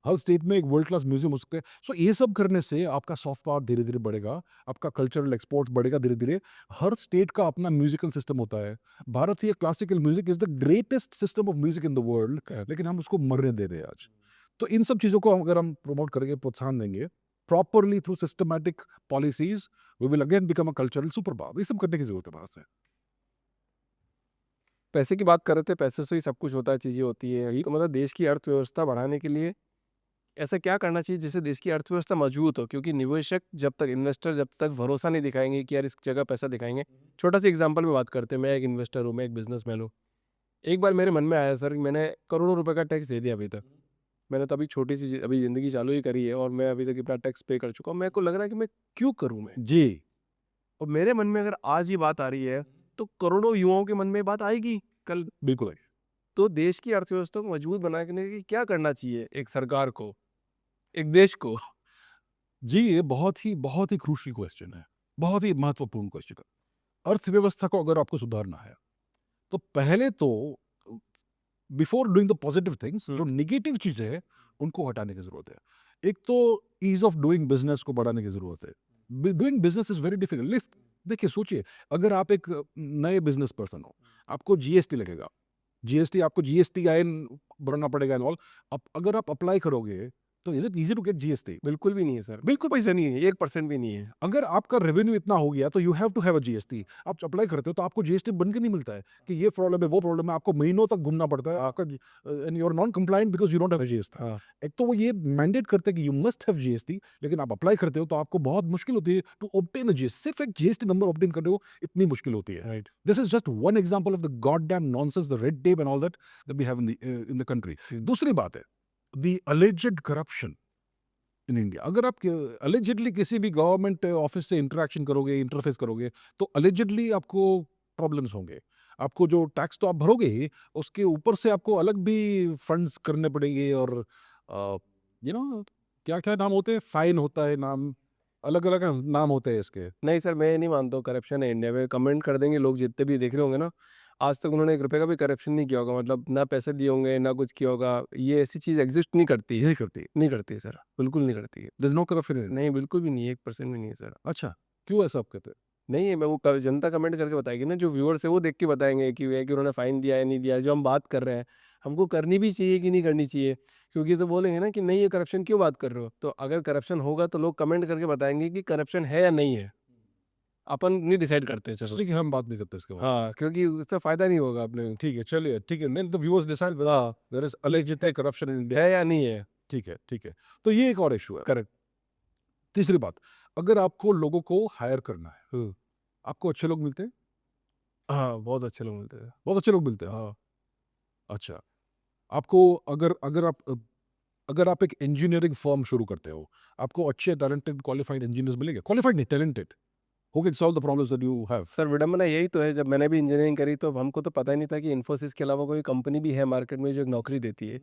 [SPEAKER 2] Her state में एक वर्ल्ड क्लास म्यूजियम हो सकते हैं. सो ये सब करने से आपका सॉफ्ट पावर धीरे धीरे बढ़ेगा, आपका कल्चरल एक्सपोर्ट बढ़ेगा धीरे धीरे. हर स्टेट का अपना म्यूजिकल सिस्टम होता है. भारतीय classical music is the greatest system of music in the world, लेकिन हम उसको मरने दे रहे हैं आज. तो इन सब चीज़ों को अगर हम प्रमोट करेंगे, प्रोत्साहन देंगे properly through systematic policies, we will again become a cultural super power. ये सब करने की जरूरत है भारत में.
[SPEAKER 1] पैसे की बात कर रहे थे, पैसे से ही सब कुछ होता है, चीज़ें होती है. यही तो मतलब देश की अर्थव्यवस्था बढ़ाने के लिए ऐसा क्या करना चाहिए जिससे देश की अर्थव्यवस्था मजबूत हो? क्योंकि निवेशक जब तक, इन्वेस्टर जब तक भरोसा नहीं दिखाएंगे कि यार इस जगह पैसा दिखाएंगे. छोटा सा एग्जांपल में बात करते हैं. मैं एक इन्वेस्टर हूँ, मैं एक बिजनेसमैन हूँ. एक बार मेरे मन में आया सर, मैंने करोड़ों रुपए का टैक्स दे दिया अभी तक. मैंने तो अभी छोटी सी अभी ज़िंदगी चालू ही करी है और मैं अभी तक इतना टैक्स पे कर चुका हूँ. मेरे को लग रहा है कि मैं क्यों करूँ मैं?
[SPEAKER 2] जी,
[SPEAKER 1] और मेरे मन में अगर आज ये बात आ रही है तो करोड़ों युवाओं के मन में ये बात आएगी कल.
[SPEAKER 2] बिल्कुल.
[SPEAKER 1] तो देश की अर्थव्यवस्था को मजबूत बनाने के लिए क्या करना चाहिए एक सरकार को, एक देश को?
[SPEAKER 2] जी, ये बहुत ही क्रूशियल क्वेश्चन है, बहुत ही महत्वपूर्ण क्वेश्चन है. अर्थव्यवस्था को अगर आपको सुधारना है तो पहले तो before doing the positive things, जो नेगेटिव चीजें हैं उनको हटाने की जरूरत है. एक तो ईज ऑफ डूइंग बिजनेस को बढ़ाने की जरूरत है. Doing business is very difficult. देखिए, सोचिए, अगर आप एक नए बिजनेस पर्सन हो, आपको जीएसटी लगेगा. जीएसटी, आपको जीएसटी आइन भरना पड़ेगा एंड ऑल. अब अगर आप अप्लाई करोगे तो is it easy to get GST?
[SPEAKER 1] बिल्कुल भी नहीं है सर, बिल्कुल पैसा नहीं है, 1% भी नहीं है.
[SPEAKER 2] अगर आपका रेवेन्यू इतना हो गया तो you have to have a GST. आप अप्लाई करते हो तो आपको जीएसटी बन के नहीं मिलता है कि ये प्रॉब्लम है, वो प्रॉब्लम है. आपको महीनों तक घूमना पड़ता है आपका, and you are non compliant because you don't have GST.
[SPEAKER 1] हाँ.
[SPEAKER 2] एक तो वो ये मैंडेट करते हैं कि यू मस्ट हैव जीएसटी, लेकिन आप अप्लाई करते हो तो आपको बहुत मुश्किल होती है टू ऑब्टेन अ जीएसटी. सिर्फ एक जीएसटी नंबर ऑब्टेन करने को इतनी मुश्किल होती है.
[SPEAKER 1] Right.
[SPEAKER 2] This is just one example of the god damn nonsense, the red tape and all that we have in the country. दूसरी बात है the alleged corruption in India. अगर आप अलेजिडली किसी भी गवर्नमेंट ऑफिस से इंटरेक्शन करोगे, interface करोगे, तो अलेजिडली आपको प्रॉब्लम्स होंगे. आपको जो टैक्स तो आप भरोगे ही, उसके ऊपर से आपको अलग भी फंड्स करने पड़ेंगे. और क्या क्या नाम होते हैं, फाइन होता है, नाम अलग अलग नाम होते हैं इसके.
[SPEAKER 1] नहीं सर, मैं नहीं मानता हूँ करप्शन है इंडिया में. कमेंट कर देंगे लोग जितने भी देख रहे होंगे ना. आज तक उन्होंने 1 रुपए का भी करप्शन नहीं किया होगा, मतलब ना पैसे दिए होंगे, ना कुछ किया होगा। ये ऐसी चीज़ एग्ज़िस्ट नहीं करती है।
[SPEAKER 2] यही करती है।
[SPEAKER 1] नहीं करती है सर, बिल्कुल नहीं करती है।
[SPEAKER 2] There is no corruption in India.
[SPEAKER 1] नहीं, बिल्कुल भी नहीं है, 1% भी नहीं है सर।
[SPEAKER 2] अच्छा, क्यों ऐसा आप कहते हैं?
[SPEAKER 1] नहीं है, मैं वो क जनता कमेंट करके बताएगी ना, जो व्यूअर्स है वो देख के बताएँगे कि ये कि उन्होंने फ़ाइन दिया है, नहीं दिया है। जो हम बात कर रहे हैं, हमको करनी भी चाहिए कि नहीं करनी चाहिए? क्योंकि तो बोलेंगे ना कि नहीं ये करप्शन क्यों बात कर रहे हो? तो अगर करप्शन होगा तो लोग कमेंट करके बताएँगे कि करप्शन है या नहीं है। अपन नहीं डिसाइड करते चलो।
[SPEAKER 2] ठीक है, हम बात नहीं करते इसके बारे में।
[SPEAKER 1] हाँ, क्योंकि उससे फ़ायदा नहीं होगा अपने
[SPEAKER 2] ठीक है, चलिए, ठीक है, let the viewers decide whether
[SPEAKER 1] हाँ,
[SPEAKER 2] there is allegedly corruption in India.
[SPEAKER 1] है या नहीं है?
[SPEAKER 2] ठीक है, ठीक है। तो ये एक और इश्यू है।
[SPEAKER 1] करेक्ट।
[SPEAKER 2] तीसरी बात, अगर आपको लोगों को हायर करना है,
[SPEAKER 1] हुँ।
[SPEAKER 2] आपको अच्छे लोग मिलते हैं?
[SPEAKER 1] हाँ, बहुत अच्छे लोग मिलते हैं।
[SPEAKER 2] बहुत अच्छे लोग मिलते हैं।
[SPEAKER 1] हाँ,
[SPEAKER 2] अच्छा, आपको अगर अगर आप एक इंजीनियरिंग फर्म शुरू करते हो, आपको अच्छे टैलेंटेड क्वालिफाइड इंजीनियर्स मिलेंगे? क्वालिफाइड नहीं, talented, who can solve the problems that you have.
[SPEAKER 1] Sir विडंबना यही तो है, जब मैंने भी इंजीनियरिंग करी तो हमको तो पता ही नहीं था कि इन्फोसिस के अलावा कोई कंपनी भी है मार्केट में जो एक नौकरी देती है।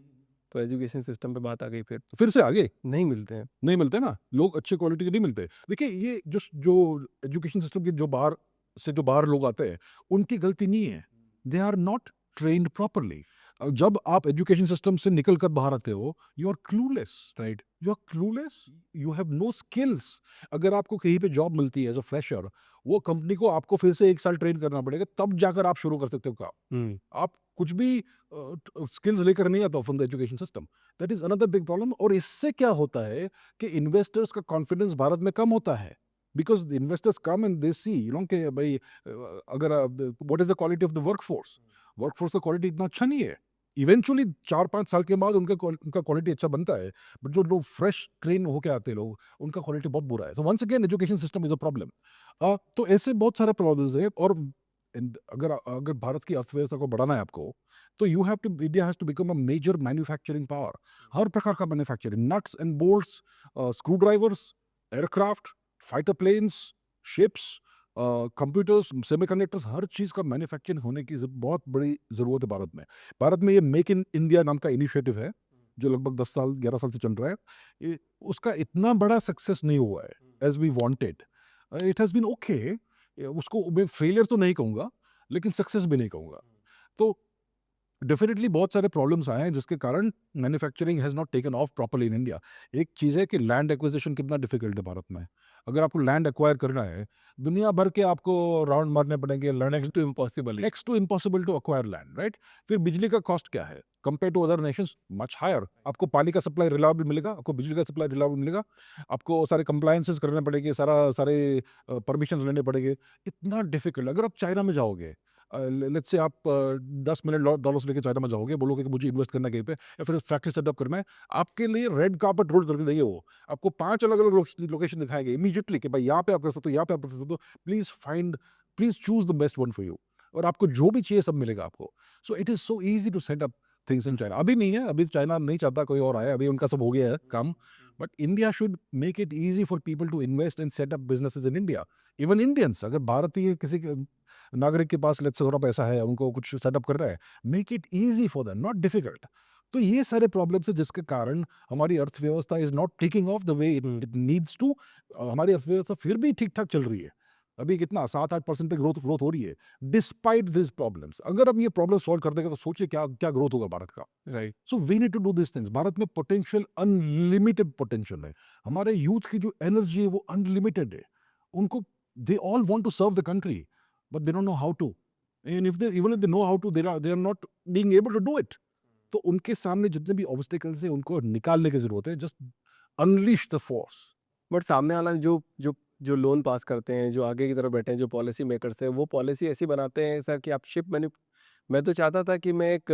[SPEAKER 1] तो एजुकेशन सिस्टम पे बात आ गई फिर।
[SPEAKER 2] फिर से आगे
[SPEAKER 1] नहीं मिलते हैं।
[SPEAKER 2] नहीं मिलते ना, लोग अच्छे क्वालिटी के नहीं मिलते। देखिए, ये जो एजुकेशन सिस्टम के जो बाहर लोग आते हैं, उनकी गलती नहीं है। They are not trained properly. जब आप एजुकेशन सिस्टम से निकल कर बाहर आते हो, you are clueless, right? You are clueless, you have no skills. अगर आपको कहीं पे जॉब मिलती है एज अ फ्रेशर, वो कंपनी को आपको फिर से 1 साल ट्रेन करना पड़ेगा, तब जाकर आप शुरू कर सकते हो काम।
[SPEAKER 1] हुँ।
[SPEAKER 2] आप कुछ भी स्किल्स लेकर नहीं आता from the education system. That is another big problem. और इससे क्या होता है कि इन्वेस्टर्स का कॉन्फिडेंस भारत में कम होता है, because investors come and they see कि भाई अगर what is the quality of the workforce का क्वालिटी इतना अच्छा नहीं है। इवेंचुअली 4-5 साल के बाद उनका क्वालिटी अच्छा बनता है, बट जो लोग फ्रेश ट्रेन होके आते हैं लोग, उनका क्वालिटी बहुत बुरा है। तो once again education system is a problem. तो ऐसे बहुत सारे प्रॉब्लम्स हैं। और अगर अगर भारत की अर्थव्यवस्था को बढ़ाना है आपको, तो you have to India has to become a major manufacturing power. हर प्रकार का manufacturing, nuts and bolts, screw drivers, aircraft, fighter planes, ships, computers, semiconductors, हर चीज़ का मैन्युफैक्चरिंग होने की बहुत बड़ी ज़रूरत है भारत में। भारत में ये मेक इन इंडिया नाम का इनिशिएटिव है, जो लगभग 10 साल 11 साल से चल रहा है। उसका इतना बड़ा सक्सेस नहीं हुआ है as we wanted. It has been okay. उसको मैं फेलियर तो नहीं कहूँगा, लेकिन सक्सेस भी नहीं कहूँगा। तो डेफिनेटली बहुत सारे प्रॉब्लम्स आए हैं जिसके कारण manufacturing has not taken of properly in India. एक चीज़ है कि लैंड एक्विजिशन कितना डिफिकल्ट है भारत में। अगर आपको लैंड एक्वायर करना है, दुनिया भर के आपको राउंड मारने पड़ेंगे,
[SPEAKER 1] नेक्स्ट टू इम्पॉसिबल है।
[SPEAKER 2] Next to impossible to acquire land, right? फिर बिजली का कॉस्ट क्या है compare to other nations? Much higher. आपको पानी का सप्लाई रिलायबल मिलेगा, आपको बिजली का सप्लाई रिलायबल मिलेगा, आपको सारे कंप्लायंसेस करने पड़ेंगे, सारे परमिशंस लेने पड़ेंगे। इतना डिफिकल्ट। अगर आप चाइना में जाओगे, लेट्स से आप 10 मिलियन डॉलर्स लेके चाइना में जाओगे, बोलोगे कि मुझे इन्वेस्ट करना है कहीं पे या फिर फैक्ट्री सेटअप करना है, आपके लिए रेड कार्पेट रोल करके देंगे। वो आपको 5 अलग अलग लोकेशन दिखाएंगे इमीडिएटली कि भाई यहाँ पे आप कर सकते हो, यहाँ पे आप कर सकते हो, please choose the best one for you. और आपको जो भी चाहिए सब मिलेगा आपको। So it is so easy to set up things in China. अभी नहीं है, अभी चाइना नहीं चाहता कोई और आए, अभी उनका सब हो गया है काम। But India should make it easy for people to invest and set up businesses in India. Even Indians, अगर भारतीय किसी नागरिक के पास लेट्स से थोड़ा पैसा है, उनको कुछ सेटअप कर रहा है, make it easy for them, not difficult. तो ये सारे प्रॉब्लम्स है जिसके कारण हमारी अर्थव्यवस्था is not taking off the way it needs to. हमारी अर्थव्यवस्था फिर भी ठीक ठाक चल रही है। अभी कितना 7-8% पे ग्रोथ ग्रोथ हो रही है डिस्पाइट दिस प्रॉब्लम्स। अगर हम ये प्रॉब्लम सॉल्व कर देंगे तो सोचिए क्या क्या ग्रोथ होगा भारत का।
[SPEAKER 1] Right.
[SPEAKER 2] So we need to do this things. Bharat में पोटेंशियल, अनलिमिटेड पोटेंशियल है। हमारे यूथ की जो एनर्जी है वो अनलिमिटेड है। उनको, they all want to serve the country, but they don't know how to. And even if they know how to, they are not being able to do it. तो उनके सामने जितने भी ऑब्स्टिकल्स हैं उनको निकालने की जरूरत है। Just unleash the force.
[SPEAKER 1] But सामने वाला जो लोन पास करते हैं, जो आगे की तरफ बैठे हैं, जो पॉलिसी मेकर्स हैं, वो पॉलिसी ऐसी बनाते हैं सर कि आप मैं तो चाहता था कि मैं एक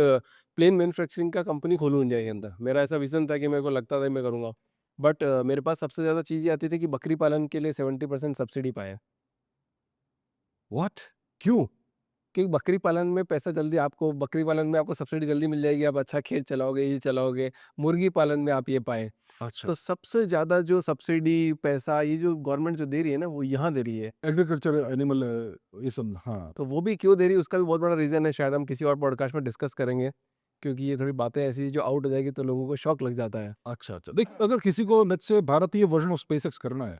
[SPEAKER 1] प्लेन मैन्युफैक्चरिंग का कंपनी खोलूँ इंडिया के अंदर। मेरा ऐसा विज़न था कि मेरे को लगता था मैं करूँगा। बट मेरे पास सबसे ज़्यादा चीज़ ये आती थी कि बकरी पालन के लिए 70% सब्सिडी पाएँ।
[SPEAKER 2] व्हाट? क्यों?
[SPEAKER 1] क्योंकि बकरी पालन में आपको सब्सिडी जल्दी मिल जाएगी, आप अच्छा खेत चलाओगे, ये चलाओगे। मुर्गी पालन में आप ये पाएँ।
[SPEAKER 2] अच्छा,
[SPEAKER 1] तो सबसे ज़्यादा जो सब्सिडी, पैसा ये जो गवर्नमेंट जो दे रही है ना, वो यहाँ दे रही है।
[SPEAKER 2] एग्रीकल्चर एनिमल, ये सब, हाँ।
[SPEAKER 1] तो वो भी क्यों दे रही है उसका भी बहुत बड़ा रीज़न है, शायद हम किसी और पॉडकास्ट में डिस्कस करेंगे। क्योंकि ये थोड़ी बातें ऐसी जो आउट हो जाएगी तो लोगों को शॉक लग जाता है।
[SPEAKER 2] अच्छा, अच्छा। देख, अगर किसी को लेट्स से भारतीय वर्जन ऑफ स्पेसएक्स करना है,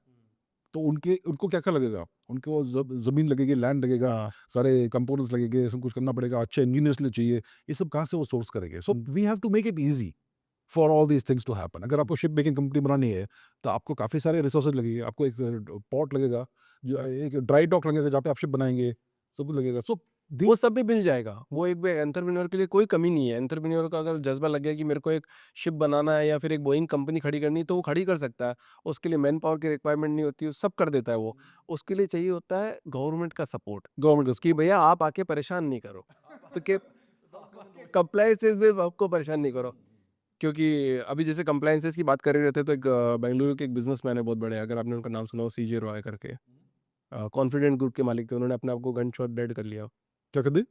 [SPEAKER 2] तो उनको क्या-क्या लगेगा? उनको ज़मीन लगेगी, लैंड लगेगा,
[SPEAKER 1] हाँ।
[SPEAKER 2] सारे कंपोनेंट्स लगेंगे, सब कुछ करना पड़ेगा, अच्छे इंजीनियर्स लिए चाहिए, ये सब कहाँ से वो सोर्स करेंगे? So we have to make it easy for all these things to happen. अगर आपको शिप मेकिंग कंपनी बनानी है, तो आपको काफ़ी सारे रिसोर्सेज़ लगेंगे, आपको एक पोर्ट लगेगा, जो एक ड्राई डॉक लगेगा जहाँ पे आप शिप बनाएँगे, सब कुछ लगेगा। सो
[SPEAKER 1] वो सब भी मिल जाएगा। वो एक एंटरप्रेन्योर के लिए कोई कमी नहीं है। एंटरप्रेन्योर का अगर जज़्बा लग गया कि मेरे को एक शिप बनाना है या फिर एक बोइंग कंपनी खड़ी करनी है, तो वो खड़ी कर सकता है। उसके लिए मैन पावर की रिक्वायरमेंट नहीं होती, वो सब कर देता है वो। उसके लिए चाहिए होता है गवर्नमेंट का सपोर्ट
[SPEAKER 2] गवर्नमेंट
[SPEAKER 1] कि भैया आप आके परेशान नहीं करो। क्योंकि कंप्लायंसेस में आपको परेशान नहीं करो। क्योंकि अभी जैसे कंप्लायंसेस की बात कर रहे थे, तो एक बेंगलुरु के एक बिज़नेसमैन है बहुत बड़े, अगर आपने उनका नाम सुना हो, सीजे रॉय करके। कॉन्फिडेंट ग्रुप के मालिक थे, उन्होंने अपने आप को गन शॉट डेड कर लिया।
[SPEAKER 2] क्या कर दी?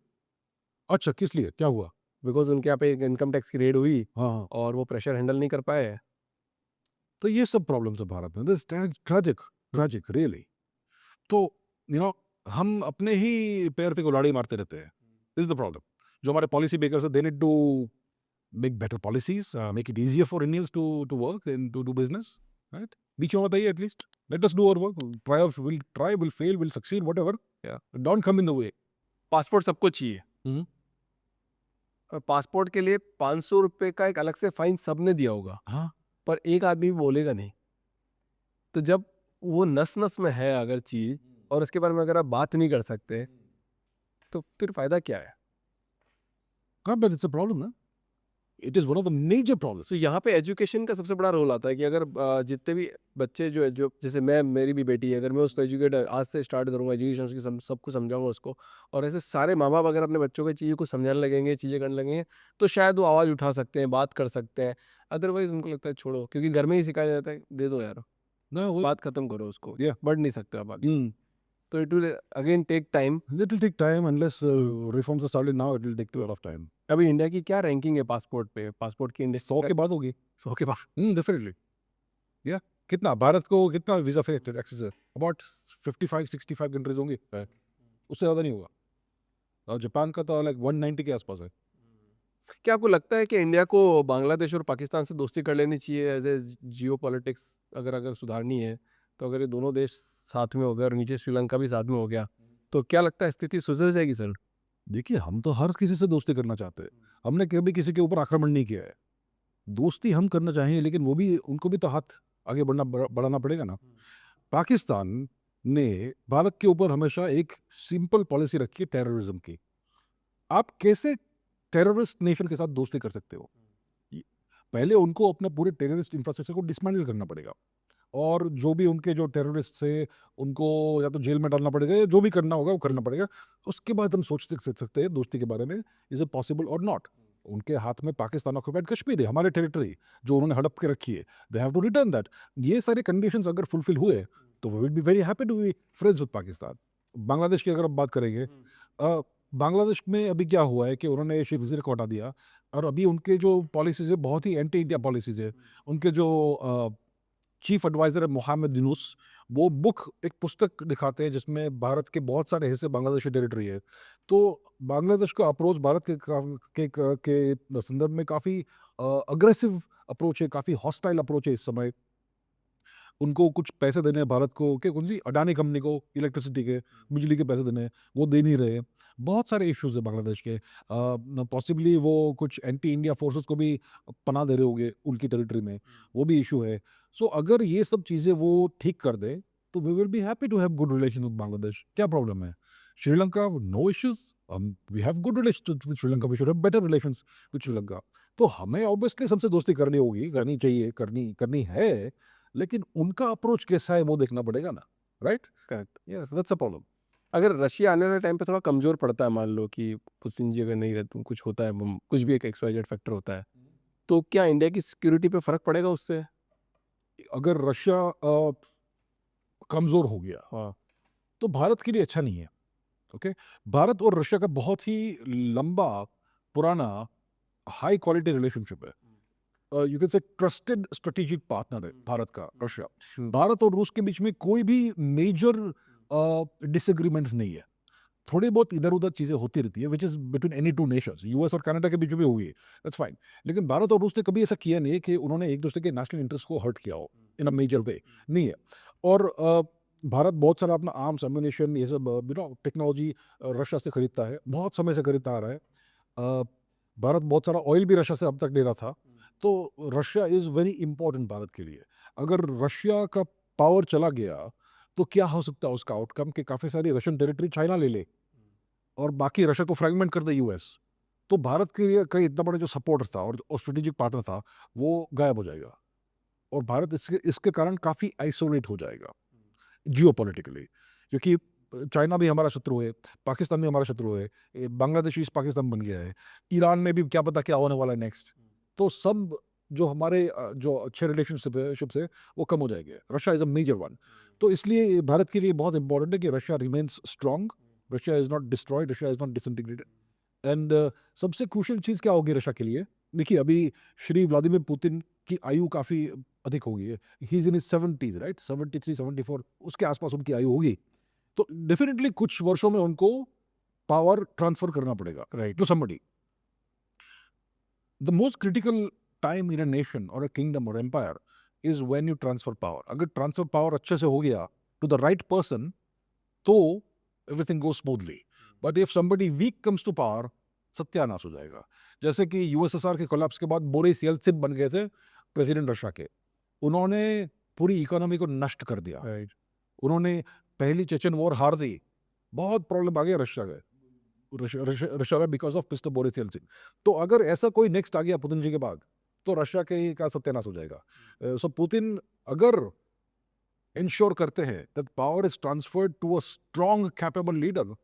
[SPEAKER 2] अच्छा, किस लिए? क्या हुआ?
[SPEAKER 1] बिकॉज़ उनके यहाँ पे एक इनकम टैक्स की रेड हुई
[SPEAKER 2] हाँ, हाँ।
[SPEAKER 1] और वो प्रेशर हैंडल नहीं कर पाए।
[SPEAKER 2] तो ये सब प्रॉब्लम्स है भारत में। This tragic, tragic really. तो हम अपने ही पैर पे कुल्हाड़ी मारते रहते हैं। This is the problem. जो हमारे पॉलिसी मेकर्स हैं, they need to make better policies, make it easier for Indians to work and to do business, right? बीच में बताइए at least. Let us do our work. Try, will fail, will succeed, whatever.
[SPEAKER 1] या
[SPEAKER 2] don't come in the way.
[SPEAKER 1] Passport सबको चाहिए
[SPEAKER 2] हुँ।
[SPEAKER 1] और passport के लिए ₹500 का एक अलग से फाइन सबने दिया होगा,
[SPEAKER 2] हाँ।
[SPEAKER 1] पर एक आदमी भी बोलेगा नहीं। तो जब वो नस-नस में है अगर चीज़ और उसके बारे में अगर आप बात नहीं कर सकते, तो फिर फ़ायदा क्या है?
[SPEAKER 2] हाँ, बट इट्स अ प्रॉब्लम ना। It is one of the major problems.
[SPEAKER 1] तो यहाँ पे एजुकेशन का सबसे बड़ा रोल आता है कि अगर जितने भी बच्चे जो जैसे मेरी भी बेटी है, अगर मैं उसको एजुकेट आज से स्टार्ट करूँगा, एजुकेशन उसकी सबको समझाऊंगा उसको, और ऐसे सारे माँ बाप अगर अपने बच्चों को चीज़ों को समझाने लगेंगे, चीज़ें करने लगेंगे, तो शायद वो आवाज़ उठा सकते हैं, बात कर सकते हैं। अदरवाइज उनको लगता है छोड़ो, क्योंकि घर में ही सिखाया जाता है, दे दो यार,
[SPEAKER 2] ना वो
[SPEAKER 1] बात खत्म करो उसको,
[SPEAKER 2] या
[SPEAKER 1] बढ़ नहीं सकते आप आगे।
[SPEAKER 2] हुँ।
[SPEAKER 1] तो it will again take time.
[SPEAKER 2] It will take time unless reforms are started now. It will take a lot of time.
[SPEAKER 1] अभी इंडिया की क्या रैंकिंग है पासपोर्ट पे, पासपोर्ट की
[SPEAKER 2] 100
[SPEAKER 1] इंडिया
[SPEAKER 2] के बाद होगी।
[SPEAKER 1] 100 के बाद?
[SPEAKER 2] डेफिनेटली। या कितना भारत को कितना वीजा फ्री एक्सेस है? अबाउट 55-65 कंट्रीज होंगी शायद, उससे ज़्यादा नहीं होगा। और जापान का तो लाइक 190 के आसपास है।
[SPEAKER 1] क्या आपको लगता है कि इंडिया को बांग्लादेश और पाकिस्तान से दोस्ती कर लेनी चाहिए एज ए जियो पॉलिटिक्स, अगर सुधारनी है, तो अगर ये दोनों देश साथ में हो गए और नीचे श्रीलंका भी साथ में हो गया, तो क्या लगता है स्थिति सुधर जाएगी सर?
[SPEAKER 2] देखिए, हम तो हर किसी से दोस्ती करना चाहते हैं। हमने कभी किसी के ऊपर आक्रमण नहीं किया है। दोस्ती हम करना चाहेंगे, लेकिन वो भी उनको भी तो हाथ आगे बढ़ाना पड़ेगा ना। पाकिस्तान ने भारत के ऊपर हमेशा एक सिंपल पॉलिसी रखी है टेररिज्म की। आप कैसे टेररिस्ट नेशन के साथ दोस्ती कर सकते हो? ये- पहले उनको अपने पूरे टेररिस्ट इंफ्रास्ट्रक्चर को डिसमेंटल करना पड़ेगा, और जो भी उनके जो टेररिस्ट थे उनको या तो जेल में डालना पड़ेगा, या जो भी करना होगा वो करना पड़ेगा। उसके बाद हम सोच सकते हैं दोस्ती के बारे में, इज इट पॉसिबल और नॉट। उनके हाथ में पाकिस्तान ऑक्यूपाइड कश्मीर है, हमारे टेरिटरी जो उन्होंने हड़प के रखी है, they have to return that. ये सारे कंडीशंस अगर फुलफिल हुए, तो we will be very happy to be friends with Pakistan. Bangladesh की अगर आप बात करेंगे, बांग्लादेश में अभी क्या हुआ है कि उन्होंने शेख वजीर को हटा दिया, और अभी उनके जो पॉलिसीज़ है बहुत ही एंटी इंडिया पॉलिसीज़ है। उनके जो चीफ एडवाइज़र है मोहम्मद यूनुस, वो एक पुस्तक दिखाते हैं जिसमें भारत के बहुत सारे हिस्से बांग्लादेशी टेरिटरी है। तो बांग्लादेश का अप्रोच भारत के संदर्भ में काफ़ी अग्रेसिव अप्रोच है, काफ़ी हॉस्टाइल अप्रोच है इस समय। उनको कुछ पैसे देने हैं भारत को, कि कौन सी अडानी कंपनी को इलेक्ट्रिसिटी के, बिजली के पैसे देने हैं, वो दे नहीं रहे। बहुत सारे इश्यूज है बांग्लादेश के। पॉसिबली वो कुछ एंटी इंडिया फोर्सेस को भी पनाह दे रहे होंगे उनकी टेरिटरी में, वो भी इशू है। सो अगर ये सब चीज़ें वो ठीक कर दे, तो we will be happy to have good relation with Bangladesh. क्या प्रॉब्लम है? Sri Lanka, no issues. We have good relation with Sri Lanka, we should have better relations with Sri Lanka. तो हमें ऑब्वियसली सबसे दोस्ती करनी होगी, करनी चाहिए, करनी करनी है, लेकिन उनका अप्रोच कैसा है वो देखना पड़ेगा ना, right?
[SPEAKER 1] Correct.
[SPEAKER 2] Yes, that's a problem.
[SPEAKER 1] अगर रशिया आने वाले टाइम पे थोड़ा कमज़ोर पड़ता है, मान लो कि पुतिन जी अगर नहीं रहते, कुछ होता है, कुछ भी एक XYZ फैक्टर होता है, तो क्या इंडिया की सिक्योरिटी पे फ़र्क पड़ेगा उससे?
[SPEAKER 2] अगर रशिया कमज़ोर हो गया,
[SPEAKER 1] हाँ।
[SPEAKER 2] तो भारत के लिए अच्छा नहीं है, ओके? भारत और रशिया का बहुत ही लंबा, पुराना, हाई क्वालिटी रिलेशनशिप है। You can say trusted strategic partner है भारत का रशिया।
[SPEAKER 1] हुँ।
[SPEAKER 2] भारत और रूस के बीच में कोई भी मेजर डिसएग्रीमेंट्स नहीं है। थोड़ी बहुत इधर-उधर चीज़ें होती रहती है, which is between any two nations. US और कनाडा के बीच में भी हुई है, दैट्स फाइन। लेकिन भारत और रूस ने कभी ऐसा किया नहीं है कि उन्होंने एक-दूसरे के नेशनल इंटरेस्ट को हर्ट किया हो इन अ मेजर वे, नहीं है। और भारत बहुत सारा अपना आर्म्स एम्युनिशन ये सब टेक्नोलॉजी रशिया से खरीदता है, बहुत समय से खरीदता आ रहा है। अ, भारत बहुत सारा ऑयल भी रशिया से अब तक ले रहा था। तो Russia is very important Bharat के लिए। अगर रशिया का पावर चला गया तो क्या हो सकता है उसका आउटकम, कि काफ़ी सारी रशियन टेरिटरी चाइना ले ले और बाकी रशिया को फ्रैगमेंट कर दे यूएस। तो भारत के लिए कई इतना बड़ा जो सपोर्टर था और स्ट्रेटेजिक पार्टनर था वो गायब हो जाएगा और भारत इसके इसके कारण काफ़ी आइसोलेट हो जाएगा जियोपॉलिटिकली, क्योंकि चाइना भी हमारा शत्रु है, पाकिस्तान भी हमारा शत्रु है, बांग्लादेश ईस्ट पाकिस्तान बन गया है, ईरान में भी क्या पता क्या होने वाला है नेक्स्ट। तो सब जो हमारे जो अच्छे रिलेशनशिप्स है वो कम हो जाएंगे। Russia is a major one. तो इसलिए भारत के लिए बहुत इंपॉर्टेंट है कि Russia remains strong, Russia is not destroyed, Russia is not disintegrated. And सबसे क्रूशियल चीज़ क्या होगी रशिया के लिए? देखिए, अभी श्री व्लादिमीर पुतिन की आयु काफ़ी अधिक हो गई है। He is in his 70s, right? 73, 74 उसके आसपास उनकी आयु होगी। तो डेफिनेटली कुछ वर्षों में उनको पावर ट्रांसफर करना पड़ेगा, right, to somebody. The most critical time in a nation और अ किंगडम और empire is when you transfer power. अगर ट्रांसफर पावर अच्छे से हो गया टू द राइट पर्सन तो everything goes smoothly. But if somebody weak comes to power, सत्यानाश हो जाएगा। जैसे कि यूएसएसआर के कोलैप्स के बाद बोरिस येल्त्सिन बन गए थे प्रेसिडेंट रशिया के। उन्होंने पूरी इकोनॉमी को नष्ट कर दिया, राइट। उन्होंने पहली चेचन वॉर हार दी, बहुत प्रॉब्लम आ गया रशिया में because of mister Boris Yeltsin. तो अगर ऐसा कोई नेक्स्ट आ गया पुतिन जी के बाद तो रशिया के का सत्यानाश हो जाएगा। सो पुतिन अगर इंश्योर करते हैं that power is transferred to a strong capable leader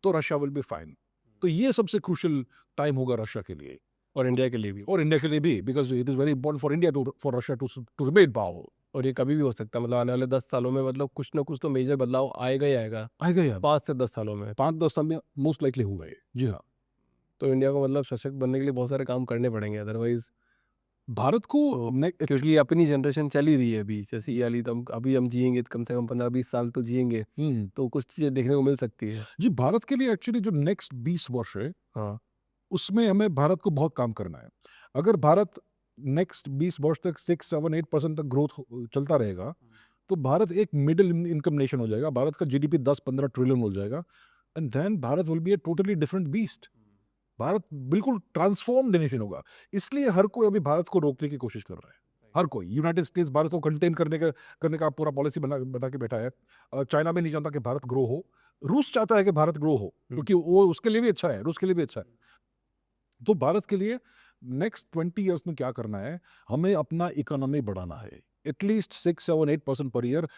[SPEAKER 2] तो रशिया विल बी फाइन। तो ये सबसे क्रूशियल टाइम होगा रशिया के लिए
[SPEAKER 1] और इंडिया के लिए भी।
[SPEAKER 2] और इंडिया के लिए भी, because it is very important for India for Russia to remain power.
[SPEAKER 1] और ये कभी भी हो सकता है, मतलब आने वाले 10 सालों में मतलब कुछ ना कुछ तो मेजर बदलाव आएगा ही आएगा,
[SPEAKER 2] आएगा यार,
[SPEAKER 1] 5 से 10 सालों में।
[SPEAKER 2] 5-10 साल में मोस्ट लाइकली होगा ये। जी हाँ,
[SPEAKER 1] तो इंडिया को मतलब सशक्त बनने के लिए बहुत सारे काम करने पड़ेंगे, अदरवाइज
[SPEAKER 2] भारत को
[SPEAKER 1] क्योंकि अपनी जनरेशन चल ही रही है अभी, जैसे ये वाली, तो अभी हम जिएंगे कम से कम 15-20 साल तो जिएंगे, तो कुछ चीज़ें देखने को मिल सकती है।
[SPEAKER 2] जी, भारत के लिए एक्चुअली जो नेक्स्ट 20 वर्ष है
[SPEAKER 1] हाँ,
[SPEAKER 2] उसमें हमें भारत को बहुत काम करना है। अगर भारत नेक्स्ट 20 वर्ष तक 6-7-8% तक ग्रोथ चलता रहेगा तो भारत एक मिडिल इनकम नेशन हो जाएगा। भारत का जीडीपी 10-15 ट्रिलियन हो जाएगा and then Bharat will be a totally different beast. Bharat बिल्कुल ट्रांसफॉर्म्ड नेशन होगा। इसलिए हर कोई अभी भारत को रोकने की कोशिश कर रहा है। हर कोई, यूनाइटेड स्टेट्स भारत को कंटेन करने का पूरा पॉलिसी बता के बैठा है। चाइना भी नहीं चाहता कि भारत ग्रो हो। रूस चाहता है कि भारत ग्रो हो क्योंकि वो उसके लिए भी अच्छा है, रूस के लिए भी अच्छा है। तो भारत के लिए नेक्स्ट 20 ईयर्स में क्या करना है, हमें अपना इकोनॉमी बढ़ाना है एटलीस्ट 6-7-8% पर ईयर।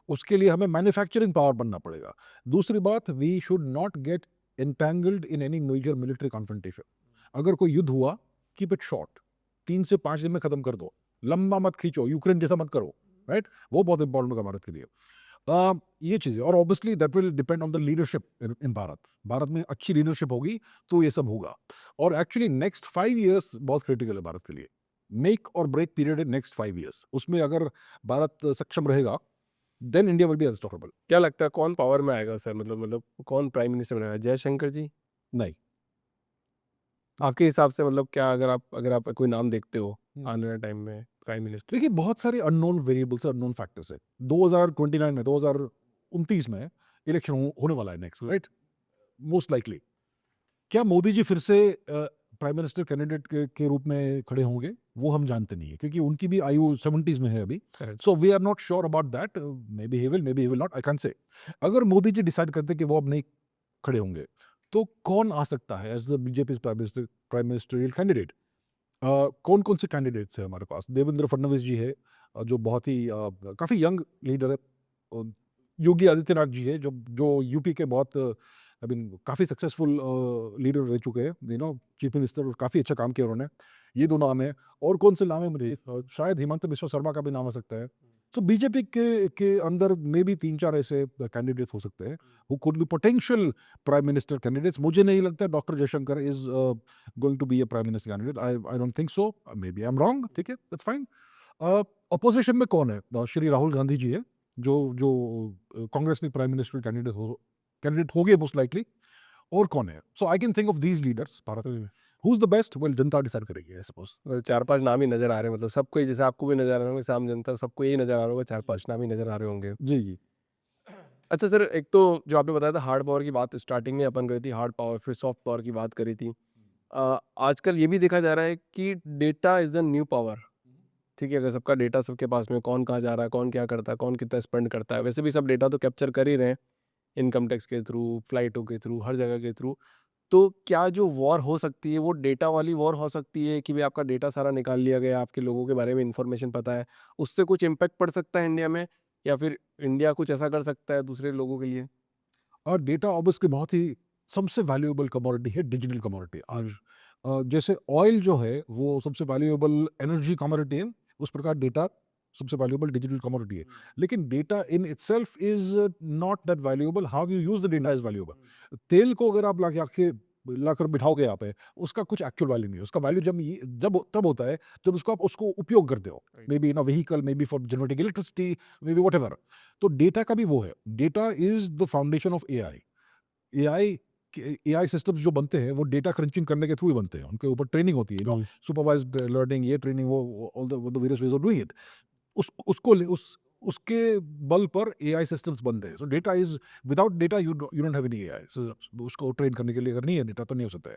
[SPEAKER 2] उसके लिए हमें मैन्युफैक्चरिंग पावर बनना पड़ेगा। दूसरी बात, we should not get entangled in any major military confrontation. अगर कोई युद्ध हुआ, कीप इट शॉर्ट, 3 से 5 दिन में खत्म कर दो, लंबा मत खींचो, यूक्रेन जैसा मत करो, राइट। वो बहुत इंपॉर्टेंट होगा भारत के लिए। ये चीज़ें, और obviously that will depend on the leadership in Bharat. Bharat में अच्छी लीडरशिप होगी तो ये सब होगा। और एक्चुअली नेक्स्ट 5 ईयर्स बहुत क्रिटिकल है भारत के लिए। मेक और ब्रेक पीरियड है नेक्स्ट 5 ईयर्स। उसमें अगर भारत सक्षम रहेगा then India will be unstoppable.
[SPEAKER 1] क्या लगता है कौन पावर में आएगा सर? मतलब कौन प्राइम मिनिस्टर बनेगा? जयशंकर जी?
[SPEAKER 2] नहीं,
[SPEAKER 1] आपके हिसाब से मतलब क्या, अगर आप कोई नाम देखते हो आने वाले टाइम में प्राइम मिनिस्टर?
[SPEAKER 2] देखिए बहुत सारे अननोन वेरिएबल्स, अननोन फैक्टर्स है। 2029 में, 2029 में इलेक्शन होने वाला है नेक्स्ट, राइट, मोस्ट लाइकली। क्या मोदी जी फिर से प्राइम मिनिस्टर कैंडिडेट के रूप में खड़े होंगे? वो हम जानते नहीं है क्योंकि उनकी भी आयु 70s में है अभी। So we are not sure about that. Maybe he will not, I can say. अगर मोदी जी डिसाइड करते कि वो अब नहीं खड़े होंगे तो कौन आ सकता है as the BJP prime ministerial candidate? कौन कौन से कैंडिडेट्स हैं हमारे पास? देवेंद्र फडणवीस जी है, जो बहुत ही काफ़ी यंग लीडर है। योगी आदित्यनाथ जी है, जो यूपी के बहुत आई मीन काफ़ी सक्सेसफुल लीडर रह चुके हैं, चीफ मिनिस्टर, और काफ़ी अच्छा काम किया उन्होंने। ये दो नाम है। और कौन से नाम है मुझे, शायद हिमंत बिस्वा शर्मा का भी नाम हो सकता है। तो बीजेपी के अंदर में भी 3-4 ऐसे कैंडिडेट्स हो सकते हैं who could be potential prime minister candidates. मुझे नहीं लगता doctor Jaishankar is going to be a prime minister candidate. I don't think so, maybe I am wrong, ठीक है, दैट्स फाइन। अपोजिशन में कौन है? श्री राहुल गांधी जी है, जो कांग्रेस के प्राइम मिनिस्टर कैंडिडेट हो गए मोस्ट लाइकली। और कौन है? So I can think of these leaders Bharat में। Who is the best, well जनता डिसाइड करेगी आई सपोज।
[SPEAKER 1] और 4-5 नाम ही नज़र आ रहे हैं, मतलब सबको ही, जैसे आपको भी नज़र आ रहे होंगे, साम जनता सबको यही नज़र आ रहा होगा, 4-5 नाम ही नज़र आ रहे होंगे।
[SPEAKER 2] जी जी।
[SPEAKER 1] अच्छा सर, एक तो जो आपने बताया था हार्ड पावर की बात, स्टार्टिंग में अपन करी थी हार्ड पावर, फिर सॉफ्ट पावर की बात करी थी। आजकल ये भी देखा जा रहा है कि data is the new power. ठीक है, अगर सबका डेटा सबके पास में, कौन कहाँ जा रहा है, कौन क्या करता है, कौन कितना स्पेंड करता है, वैसे भी सब डेटा तो कैप्चर कर ही रहे हैं, इनकम टैक्स के थ्रू, फ्लाइटों के थ्रू, हर जगह के थ्रू। तो क्या जो वॉर हो सकती है वो डेटा वाली वॉर हो सकती है कि भाई आपका डेटा सारा निकाल लिया गया, आपके लोगों के बारे में इन्फॉर्मेशन पता है, उससे कुछ इम्पैक्ट पड़ सकता है इंडिया में, या फिर इंडिया कुछ ऐसा कर सकता है दूसरे लोगों के लिए?
[SPEAKER 2] और डेटा ऑब्वियसली बहुत ही सबसे वैल्यूएबल कमोडिटी है, डिजिटल कमोडिटी आज। जैसे ऑयल जो है वो सबसे वैल्यूएबल एनर्जी कमोडिटी है, उस प्रकार डेटा सबसे वैल्यूएबल डिजिटल कमोडिटी है। लेकिन data in itself is not that valuable, how you use the data is valuable. तेल को अगर आप लाकर बिठाओगे यहाँ पे, उसका कुछ एक्चुअल वैल्यू नहीं है। उसका वैल्यू जब तब होता है जब उसको उपयोग करते हो, may be in a vehicle, may be for generating electricity, may be what. तो डेटा का भी वो है, data is the foundation of AI. AI systems जो बनते हैं वो डेटा क्रंचिंग करने के थ्रू ही बनते हैं, उनके ऊपर ट्रेनिंग होती है, सुपरवाइज्ड लर्निंग, ये ट्रेनिंग, वो all the various ways of doing it. उसके बल पर एआई सिस्टम्स बनते हैं। So data is, without data you don't have any AI. So उसको ट्रेन करने के लिए अगर नहीं है डेटा तो नहीं हो सकता है।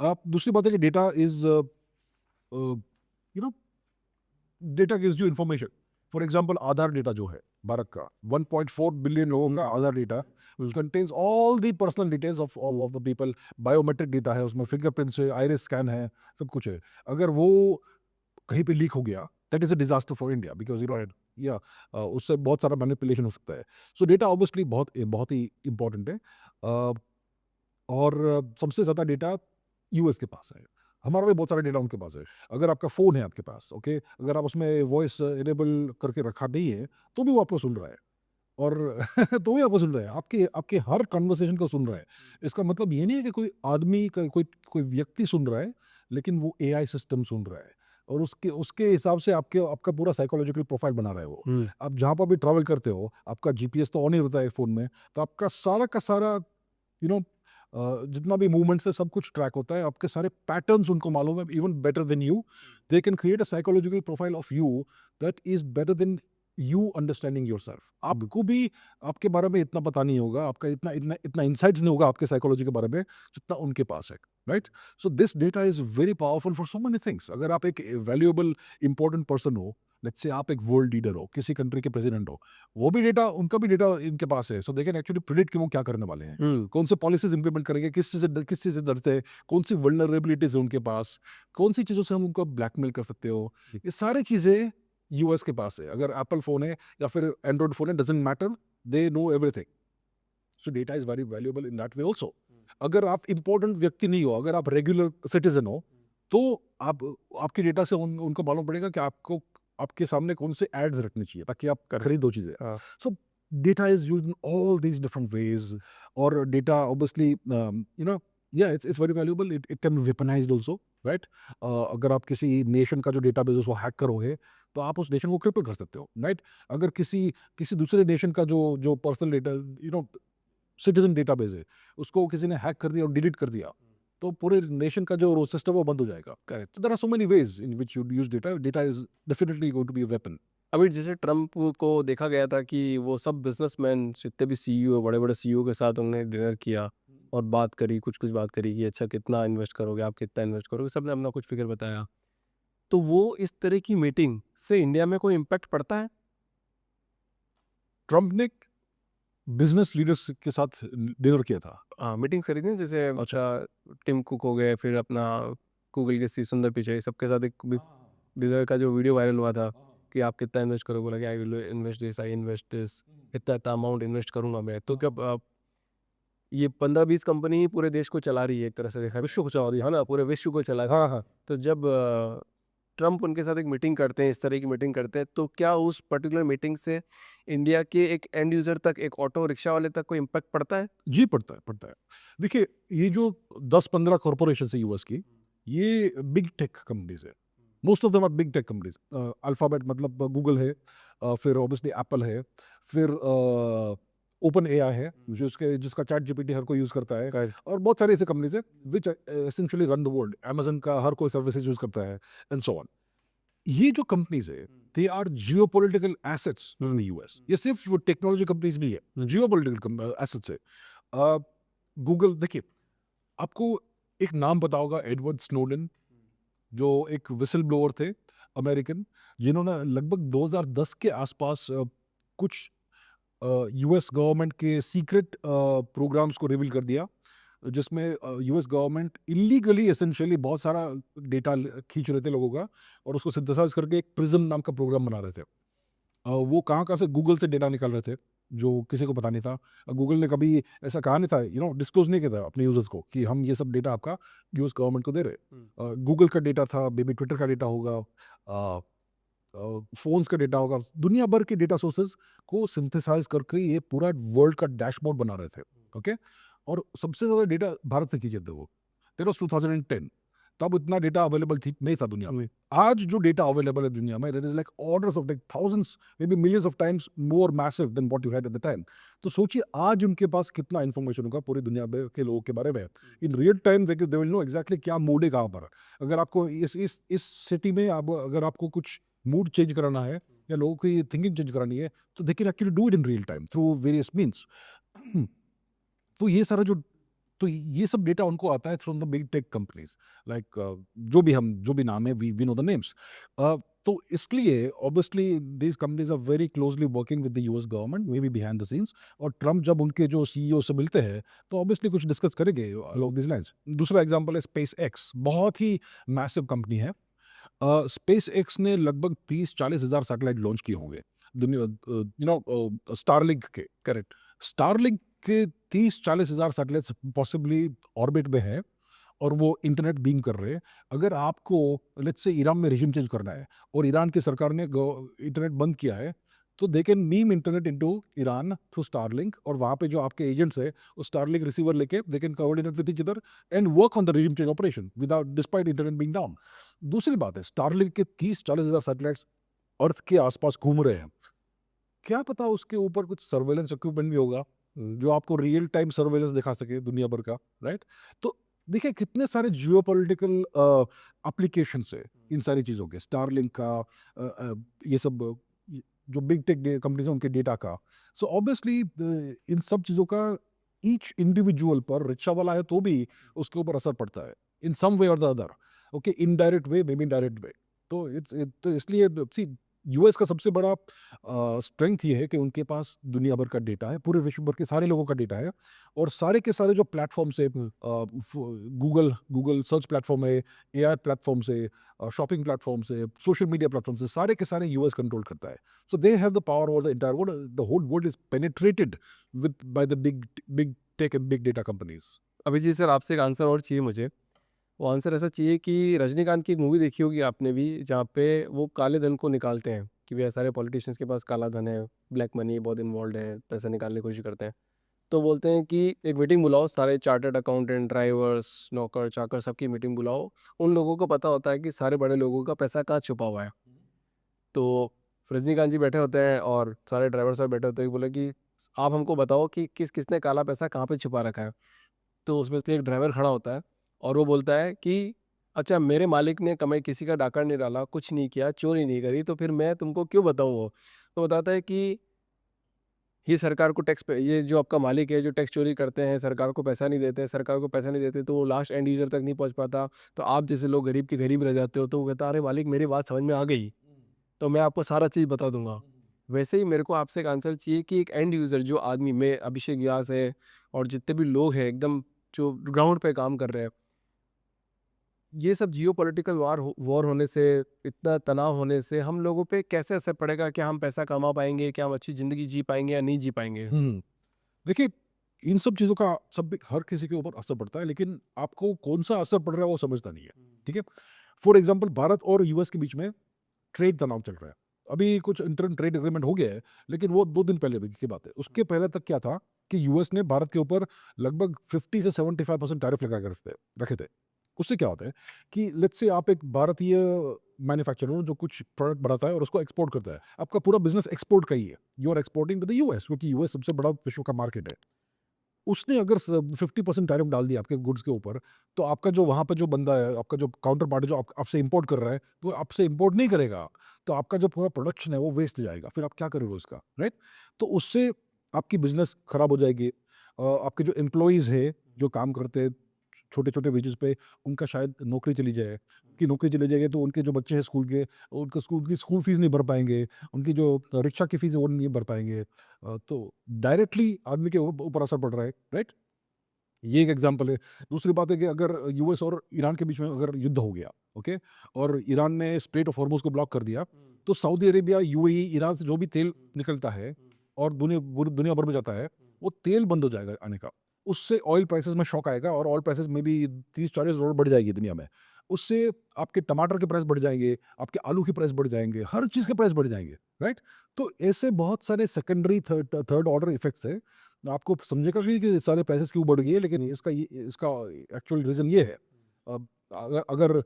[SPEAKER 2] आप दूसरी बात है कि data is you know data gives you information. For example Aadhaar data जो है भारत का, 1.4 बिलियन लोगों का Aadhaar data contains all the personal details of the people. Biometric data है उसमें, फिंगरप्रिंट्स है, आइरिस स्कैन है, सब कुछ है। अगर वो कहीं पे लीक हो गया, that is a disaster for India, because या उससे बहुत सारा मैनिपुलेशन हो सकता है। सो डेटा ऑब्वियसली बहुत बहुत ही इंपॉर्टेंट है। और सबसे ज़्यादा डेटा यूएस के पास है, हमारा भी बहुत सारा डेटा उनके पास है। अगर आपका फ़ोन है आपके पास, ओके, अगर आप उसमें वॉइस इनेबल करके रखा नहीं है तो भी वो आपको सुन रहा है, और तो भी आपको सुन रहा है, आपके आपके हर कन्वर्सेशन को सुन रहा है। इसका मतलब ये नहीं है कि कोई आदमी का कोई कोई व्यक्ति सुन रहा है, लेकिन वो एआई सिस्टम सुन रहा है, और उसके उसके हिसाब से आपका पूरा साइकोलॉजिकल प्रोफाइल बना रहा है वो। आप जहाँ पर भी ट्रैवल करते हो, आपका जीपीएस तो ऑन ही रहता है फ़ोन में, तो आपका सारा का सारा यू नो जितना भी मूवमेंट्स है सब कुछ ट्रैक होता है, आपके सारे पैटर्न्स उनको मालूम है, even better than you. They can create a psychological profile of you that is better than you understanding yourself. आपको भी आपके बारे में इतना पता नहीं होगा, आपका इतना इतना इतना इंसाइट्स नहीं होगा आपके साइकोलॉजी के बारे में जितना उनके पास है, right. So this data is very powerful for so many things. अगर आप एक वैल्यूएबल इंपॉर्टेंट पर्सन हो, लेट्स से आप एक वर्ल्ड लीडर हो, किसी कंट्री के प्रेसिडेंट हो, वो भी डेटा, उनका भी डेटा इनके पास है। So they can actually predict कि वो क्या करने वाले हैं, कौन से पॉलिसीज इंप्लीमेंट करेंगे, किस चीज़ से डरते हैं, कौन सी वल्नरेबिलिटीज है उनके पास, कौन सी चीज़ों से हम उनको ब्लैकमेल कर सकते हो। ये सारी चीज़ें यूएस के पास है। अगर एप्पल फ़ोन है या फिर एंड्रॉइड फ़ोन है, doesn't matter, they know everything. So data is very valuable in that way also. अगर आप इंपॉर्टेंट व्यक्ति नहीं हो, अगर आप रेगुलर सिटीजन हो, तो आपके डेटा से उनको मालूम पड़ेगा कि आपको आपके सामने कौन से एड्स रखने चाहिए ताकि आप खरीदो चीज़ें। So data is used in all these different ways. और data obviously it's very valuable, it can be weaponized also, right. अगर आप किसी नेशन का जो डेटाबेस है उसको हैक करोगे तो आप उस नेशन को क्रिप्टो कर सकते हो, राइट। अगर किसी किसी दूसरे नेशन का जो पर्सनल डेटा, सिटीजन डेटाबेस है, उसको किसी ने हैक कर दिया और डिलीट कर दिया, तो पूरे नेशन का जो सिस्टम वो बंद हो जाएगा।
[SPEAKER 1] Correct.
[SPEAKER 2] There are so many ways in which you use data. Data is definitely going to be a weapon.
[SPEAKER 1] अभी जैसे ट्रम्प को देखा गया था कि वो सब बिजनेसमैन, जितने भी सीईओ, बड़े बड़े सीईओ के साथ उन्होंने डिनर किया और बात करी, कुछ कुछ बात करी कि अच्छा कितना इन्वेस्ट करोगे, आप कितना इन्वेस्ट करोगे, सबने अपना कुछ फिगर बताया। तो वो इस तरह की मीटिंग से इंडिया में कोई इम्पैक्ट पड़ता है?
[SPEAKER 2] ट्रम्प ने बिजनेस लीडर्स के साथ डिनर किया था।
[SPEAKER 1] हाँ, मीटिंग करी थी, जैसे अच्छा टिम कुक हो गए, फिर अपना गूगल के सी सुंदर पिचाई, सबके साथ एक डिनर का जो वीडियो वायरल हुआ था कि आप कितना इन्वेस्ट करोगे, बोला कि I will invest this, I invest this, इतना इतना अमाउंट इन्वेस्ट करूंगा मैं। तो क्या ये 15-20 कंपनी पूरे देश को चला रही है, एक तरह से देखा, विश्व को चला रही है ना, पूरे विश्व को चला रही है।
[SPEAKER 2] हाँ हाँ।
[SPEAKER 1] तो जब ट्रम्प उनके साथ एक मीटिंग करते हैं, इस तरह की मीटिंग करते हैं, तो क्या उस पर्टिकुलर मीटिंग से इंडिया के एक एंड यूजर तक, एक ऑटो रिक्शा वाले तक कोई इम्पैक्ट पड़ता है?
[SPEAKER 2] जी पड़ता है, पड़ता है। देखिए, ये जो 10-15 कॉर्पोरेशन है यूएस की, ये बिग टेक कंपनीज है। Most of them are big tech companies. Alphabet मतलब गूगल है, फिर ऑब्वियसली एप्पल है, फिर ओपन एआई है जिसका चैट जीपीटी हर कोई यूज करता है,
[SPEAKER 1] Correct.
[SPEAKER 2] और बहुत सारे ऐसे कंपनीज है which essentially run the world. Amazon का हर कोई सर्विसेज यूज करता है एंड सो ऑन। ये जो कंपनीज है they are geopolitical assets in the US. ये सिर्फ टेक्नोलॉजी कंपनीज नहीं है, जियोपॉलिटिकल एसेट्स है। गूगल, देखिए आपको एक नाम पता होगा, एडवर्ड स्नोडेन, जो एक विसल ब्लोअर थे अमेरिकन, जिन्होंने लगभग 2010 के आसपास कुछ यूएस गवर्नमेंट के सीक्रेट प्रोग्राम्स को रिवील कर दिया, जिसमें यूएस गवर्नमेंट इलीगली एसेंशियली बहुत सारा डेटा खींच रहे थे लोगों का, और उसको सिंथेसाइज करके एक प्रिज्म नाम का प्रोग्राम बना रहे थे। वो कहाँ से गूगल से डेटा निकाल रहे थे जो किसी को पता नहीं था। गूगल ने कभी ऐसा कहा नहीं था, डिस्क्लोज नहीं किया था अपने यूजर्स को कि हम ये सब डेटा आपका यूएस गवर्नमेंट को दे रहे। गूगल का डेटा था, बेबी ट्विटर का डेटा होगा, फोन्स का डेटा होगा, दुनिया भर के डेटा सोर्सेज को सिंथेसाइज करके ये पूरा वर्ल्ड का डैशबोर्ड बना रहे थे। ओके, और सबसे ज्यादा डेटा भारत से खींचे थे वो। That was 2010। तब इतना डेटा अवेलेबल नहीं था दुनिया में। आज जो डेटा अवेलेबल है दुनिया में, that is like orders of like thousands, maybe millions of times more massive than what you had at the time. तो सोचिए आज उनके पास कितना इन्फॉर्मेशन होगा पूरी दुनिया के लोगों के बारे में। In real time they will know exactly क्या मूड है कहाँ पर। अगर आपको इस सिटी में अगर आपको कुछ मूड चेंज कराना है या लोगों की थिंकिंग चेंज करानी है, तो they can actually do it in real time through various means. तो ये सब डेटा उनको आता है from the big tech companies, like जो भी नाम है, वी नो द नेम्स। तो इसलिए obviously these companies are very closely working with the US government, maybe behind the scenes. और ट्रम्प जब उनके जो सीईओ से मिलते हैं तो ऑब्वियसली कुछ डिस्कस करेंगे अलोंग दिस लाइंस। दूसरा एग्जांपल है स्पेस एक्स, बहुत ही मैसिव कंपनी है। स्पेस एक्स ने लगभग 30-40 हज़ार सैटेलाइट लॉन्च किए होंगे दुनिया, स्टारलिंक के। करेक्ट, स्टारलिंक के 30-40 हज़ार सैटेलाइट्स पॉसिबली ऑर्बिट में है और वो इंटरनेट बीम कर रहे हैं। अगर आपको लेट्स से ईरान में रेजिम चेंज करना है और ईरान की सरकार ने इंटरनेट बंद किया है, तो they can beam internet into Iran through Starlink, और वहाँ पे जो आपके एजेंट्स है वो स्टारलिंक रिसीवर लेके they can coordinate with each other and work on the regime change operation without despite internet being down. दूसरी बात है, स्टारलिंक के 30-40 हज़ार सैटेलाइट्स अर्थ के आसपास घूम रहे हैं। क्या पता उसके ऊपर कुछ सर्वेलेंस इक्विपमेंट भी होगा जो आपको रियल टाइम सर्वेलेंस दिखा सके दुनिया भर का, राइट? तो देखिए कितने सारे जियोपॉलिटिकल एप्लीकेशन है इन सारी चीज़ों के, स्टारलिंक का, ये सब जो बिग टेक कंपनीज हैं उनके डेटा का। सो ऑब्वियसली इन सब चीज़ों का ईच इंडिविजुअल पर, रिक्शा वाला है तो भी उसके ऊपर असर पड़ता है इन सम वे और the other. Okay, indirect way, may be indirect way. तो इसलिए सी यूएस का सबसे बड़ा स्ट्रेंथ ये है कि उनके पास दुनिया भर का डेटा है, पूरे विश्व भर के सारे लोगों का डेटा है, और सारे के सारे जो प्लेटफॉर्म्स है, गूगल सर्च प्लेटफॉर्म है, एआई प्लेटफॉर्म से, शॉपिंग प्लेटफॉर्म से, सोशल मीडिया प्लेटफॉर्म से, सारे के सारे यूएस कंट्रोल करता है। So they have the power over the entire world. The whole world is penetrated with by the big tech and big data companies.
[SPEAKER 1] Abhijit sir, आपसे एक answer और चाहिए मुझे। वो आंसर ऐसा चाहिए कि रजनीकांत की एक मूवी देखी होगी आपने भी, जहाँ पे वो काले धन को निकालते हैं कि भैया सारे पॉलिटिशियंस के पास काला धन है, ब्लैक मनी बहुत इन्वॉल्व है, पैसा निकालने की कोशिश करते हैं। तो बोलते हैं कि एक मीटिंग बुलाओ, सारे चार्टर्ड अकाउंटेंट, ड्राइवर्स, नौकर चाकर, सबकी मीटिंग बुलाओ। उन लोगों को पता होता है कि सारे बड़े लोगों का पैसा कहाँ छुपा हुआ है। तो रजनीकांत जी बैठे होते हैं और सारे ड्राइवर साहब बैठे होते हैं, बोले कि आप हमको बताओ कि किसने काला पैसा कहाँ पे छुपा रखा है। तो उसमें से एक ड्राइवर खड़ा होता है और वो बोलता है कि अच्छा, मेरे मालिक ने कमाई किसी का डाका नहीं डाला, कुछ नहीं किया, चोरी नहीं करी, तो फिर मैं तुमको क्यों बताऊँ वो। तो बताता है कि ये सरकार को टैक्स पे, ये जो आपका मालिक है जो टैक्स चोरी करते हैं, सरकार को पैसा नहीं देते, सरकार को पैसा नहीं देते तो वो लास्ट एंड यूजर तक नहीं पहुंच पाता। तो आप जैसे लोग गरीब के गरीब रह जाते हो। तो वो कहता, अरे मालिक मेरी बात समझ में आ गई, तो मैं आपको सारा चीज़ बता दूंगा। वैसे ही मेरे को आपसे एक आंसर चाहिए कि एक एंड यूज़र जो आदमी, मैं अभिषेक व्यास है और जितने भी लोग हैं एकदम जो ग्राउंड पे काम कर रहे हैं, ये सब जियोपॉलिटिकल वॉर होने से, इतना तनाव होने से हम लोगों पे कैसे असर पड़ेगा? क्या हम पैसा कमा पाएंगे? क्या हम अच्छी ज़िंदगी जी पाएंगे या नहीं जी पाएंगे?
[SPEAKER 2] देखिए इन सब चीज़ों का हर किसी के ऊपर असर पड़ता है, लेकिन आपको कौन सा असर पड़ रहा है वो समझता नहीं है। ठीक है, फॉर एग्जाम्पल भारत और यूएस के बीच में ट्रेड तनाव चल रहा है। अभी कुछ इंटरन ट्रेड एग्रीमेंट हो गया है, लेकिन वो 2 दिन पहले की बात है। उसके पहले तक क्या था कि यूएस ने भारत के ऊपर लगभग 50 से 75% टैरिफ लगा कर रखे थे। उससे क्या होता है कि लेट्स से आप एक भारतीय मैन्युफैक्चरर हो जो कुछ प्रोडक्ट बनाता है और उसको एक्सपोर्ट करता है, आपका पूरा बिजनेस एक्सपोर्ट का ही है, you are exporting to the US, क्योंकि यूएस सबसे बड़ा विश्व का मार्केट है। उसने अगर 50% टैरिफ डाल दिया आपके गुड्स के ऊपर, तो आपका जो वहाँ पे जो बंदा है, आपका जो काउंटर पार्टी जो आपसे इंपोर्ट कर रहा है, वो आपसे इंपोर्ट नहीं करेगा, तो आपका जो पूरा प्रोडक्शन है वो वेस्ट जाएगा, फिर आप क्या करोगे उसका, राइट? तो उससे आपकी बिजनेस खराब हो जाएगी। आपके जो एम्प्लॉयज़ है जो काम करते हैं छोटे छोटे वेजेस पे, उनका शायद नौकरी चली जाए, कि नौकरी चली जाएगी तो उनके जो बच्चे हैं स्कूल के, उनका स्कूल की स्कूल फीस नहीं भर पाएंगे, उनकी जो रिक्शा की फीस है वो नहीं भर पाएंगे। तो डायरेक्टली आदमी के ऊपर असर पड़ रहा है, राइट? ये एक एग्जांपल है। दूसरी बात है कि अगर यूएस और ईरान के बीच में अगर युद्ध हो गया, ओके, और ईरान ने स्ट्रेट ऑफ हॉर्मुज को ब्लॉक कर दिया, तो सऊदी अरेबिया, यूएई, ईरान से जो भी तेल निकलता है और दुनिया भर में जाता है, वो तेल बंद हो जाएगा आने का। उससे ऑयल प्राइसेस में शॉक आएगा और ऑयल प्राइसेस में भी 30-40 डॉलर बढ़ जाएगी दुनिया में। उससे आपके टमाटर के प्राइस बढ़ जाएंगे, आपके आलू के प्राइस बढ़ जाएंगे, हर चीज़ के प्राइस बढ़ जाएंगे, राइट? तो ऐसे बहुत सारे सेकेंडरी थर्ड ऑर्डर इफेक्ट्स है। आपको समझेगा कि सारे प्राइसेस क्यों बढ़ गई है, लेकिन इसका एक्चुअल रीज़न ये है। अगर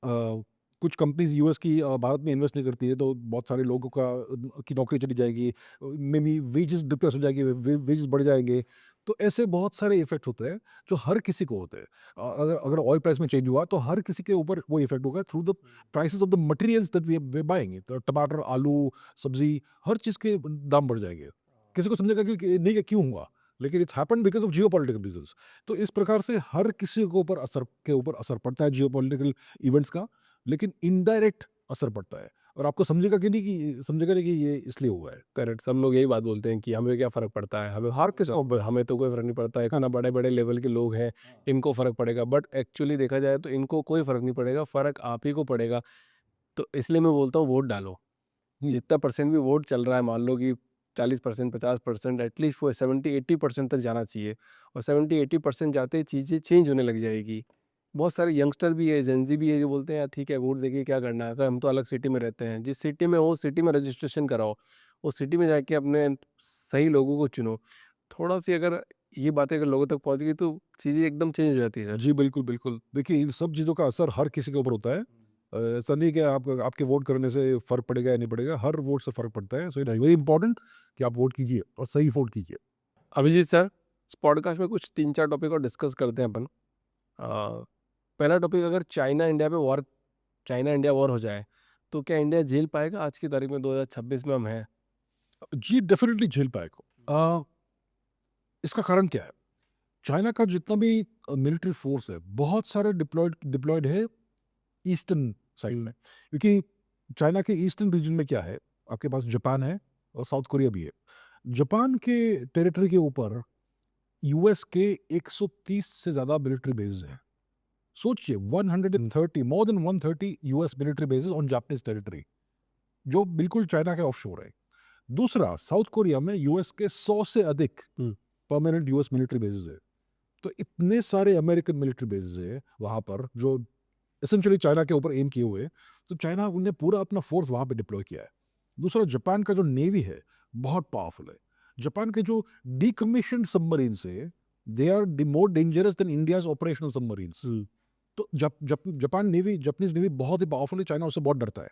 [SPEAKER 2] अगर कुछ कंपनीज यूएस की भारत में इन्वेस्ट नहीं करती है, तो बहुत सारे लोगों की नौकरी चली जाएगी, मे बी वेजेस डिप्रेस हो जाएगी, वेजेस बढ़ जाएंगे। तो ऐसे बहुत सारे इफेक्ट होते हैं जो हर किसी को होते हैं। अगर अगर ऑयल प्राइस में चेंज हुआ तो हर किसी के ऊपर वो इफेक्ट होगा through the prices of the materials that we buying. तो टमाटर, आलू, सब्जी, हर चीज़ के दाम बढ़ जाएंगे। किसी को समझेगा कि नहीं, कि क्यों हुआ, लेकिन it's happened because of geopolitical reasons. तो इस प्रकार से हर किसी के ऊपर असर पड़ता है जियोपॉलिटिकल इवेंट्स का, लेकिन इनडायरेक्ट असर पड़ता है, और आपको समझेगा नहीं कि ये इसलिए हुआ है।
[SPEAKER 1] करेक्ट, सब लोग यही बात बोलते हैं कि हमें क्या फ़र्क पड़ता है, हमें हर किसी को, हमें तो कोई फ़र्क नहीं पड़ता है ना, बड़े बड़े लेवल के लोग हैं इनको फ़र्क पड़ेगा, बट एक्चुअली देखा जाए तो इनको कोई फ़र्क नहीं पड़ेगा, फ़र्क आप ही को पड़ेगा। तो इसलिए मैं बोलता हूँ वोट डालो।
[SPEAKER 2] हम्म।
[SPEAKER 1] जितना परसेंट भी वोट चल रहा है, मान लो कि 40%, 50%, एटलीस्ट वो 70-80% तक जाना चाहिए, और 70-80% जाते ही चीज़ें चेंज होने लग जाएगी। बहुत सारे यंगस्टर भी है, जेनजी भी है, जो बोलते हैं यार ठीक है वोट देके क्या करना है, तो हम तो अलग सिटी में रहते हैं। जिस सिटी में हो उस सिटी में रजिस्ट्रेशन कराओ, उस सिटी में जाके अपने सही लोगों को चुनो। थोड़ा सी अगर ये बातें अगर लोगों तक पहुंच गई तो चीज़ें एकदम चेंज हो जाती है सर।
[SPEAKER 2] जी, बिल्कुल, बिल्कुल। देखिए, इन सब चीज़ों का असर हर किसी के ऊपर होता है। ऐसा नहीं कि आपके वोट करने से फ़र्क पड़ेगा या नहीं पड़ेगा, हर वोट से फ़र्क पड़ता है। So it is very important कि आप वोट कीजिए और सही वोट कीजिए।
[SPEAKER 1] अभिजीत सर, इस पॉडकास्ट में कुछ 3-4 टॉपिक और डिस्कस करते हैं अपन। पहला टॉपिक, अगर चाइना इंडिया वॉर हो जाए तो क्या इंडिया झेल पाएगा? आज की तारीख में 2026 में हम हैं।
[SPEAKER 2] जी, डेफ़िनिटली झेल पाएगा। इसका कारण क्या है? चाइना का जितना भी मिलिट्री फ़ोर्स है, बहुत सारे डिप्लॉयड है ईस्टर्न साइड में। क्योंकि चाइना के ईस्टर्न रीजन में क्या है, आपके पास जापान है और साउथ कोरिया भी है। जापान के टेरिटरी के ऊपर यूएस के 130 से ज़्यादा मिलिट्री बेसेस हैं। सोचिए, 130, more than 130 US military bases on Japanese territory, जो बिल्कुल चाइना के ऑफशोर है। दूसरा, साउथ कोरिया में यूएस के 100 से अधिक परमानेंट यूएस मिलिट्री बेसेस है। तो इतने सारे अमेरिकन मिलिट्री बेसेस है वहाँ पर, जो एसेंशियली चाइना के ऊपर एम किए हुए हैं। तो चाइना ने पूरा अपना फोर्स वहाँ पे डिप्लॉय किया है। दूसरा, जापान का जो नेवी है बहुत पावरफुल है। जापान के जो डीकमीशन्ड सबमरीन्स है, they are the more dangerous than India's operational submarines. तो जापानीज नेवी बहुत ही पावरफुल है, चाइना उससे बहुत डरता है।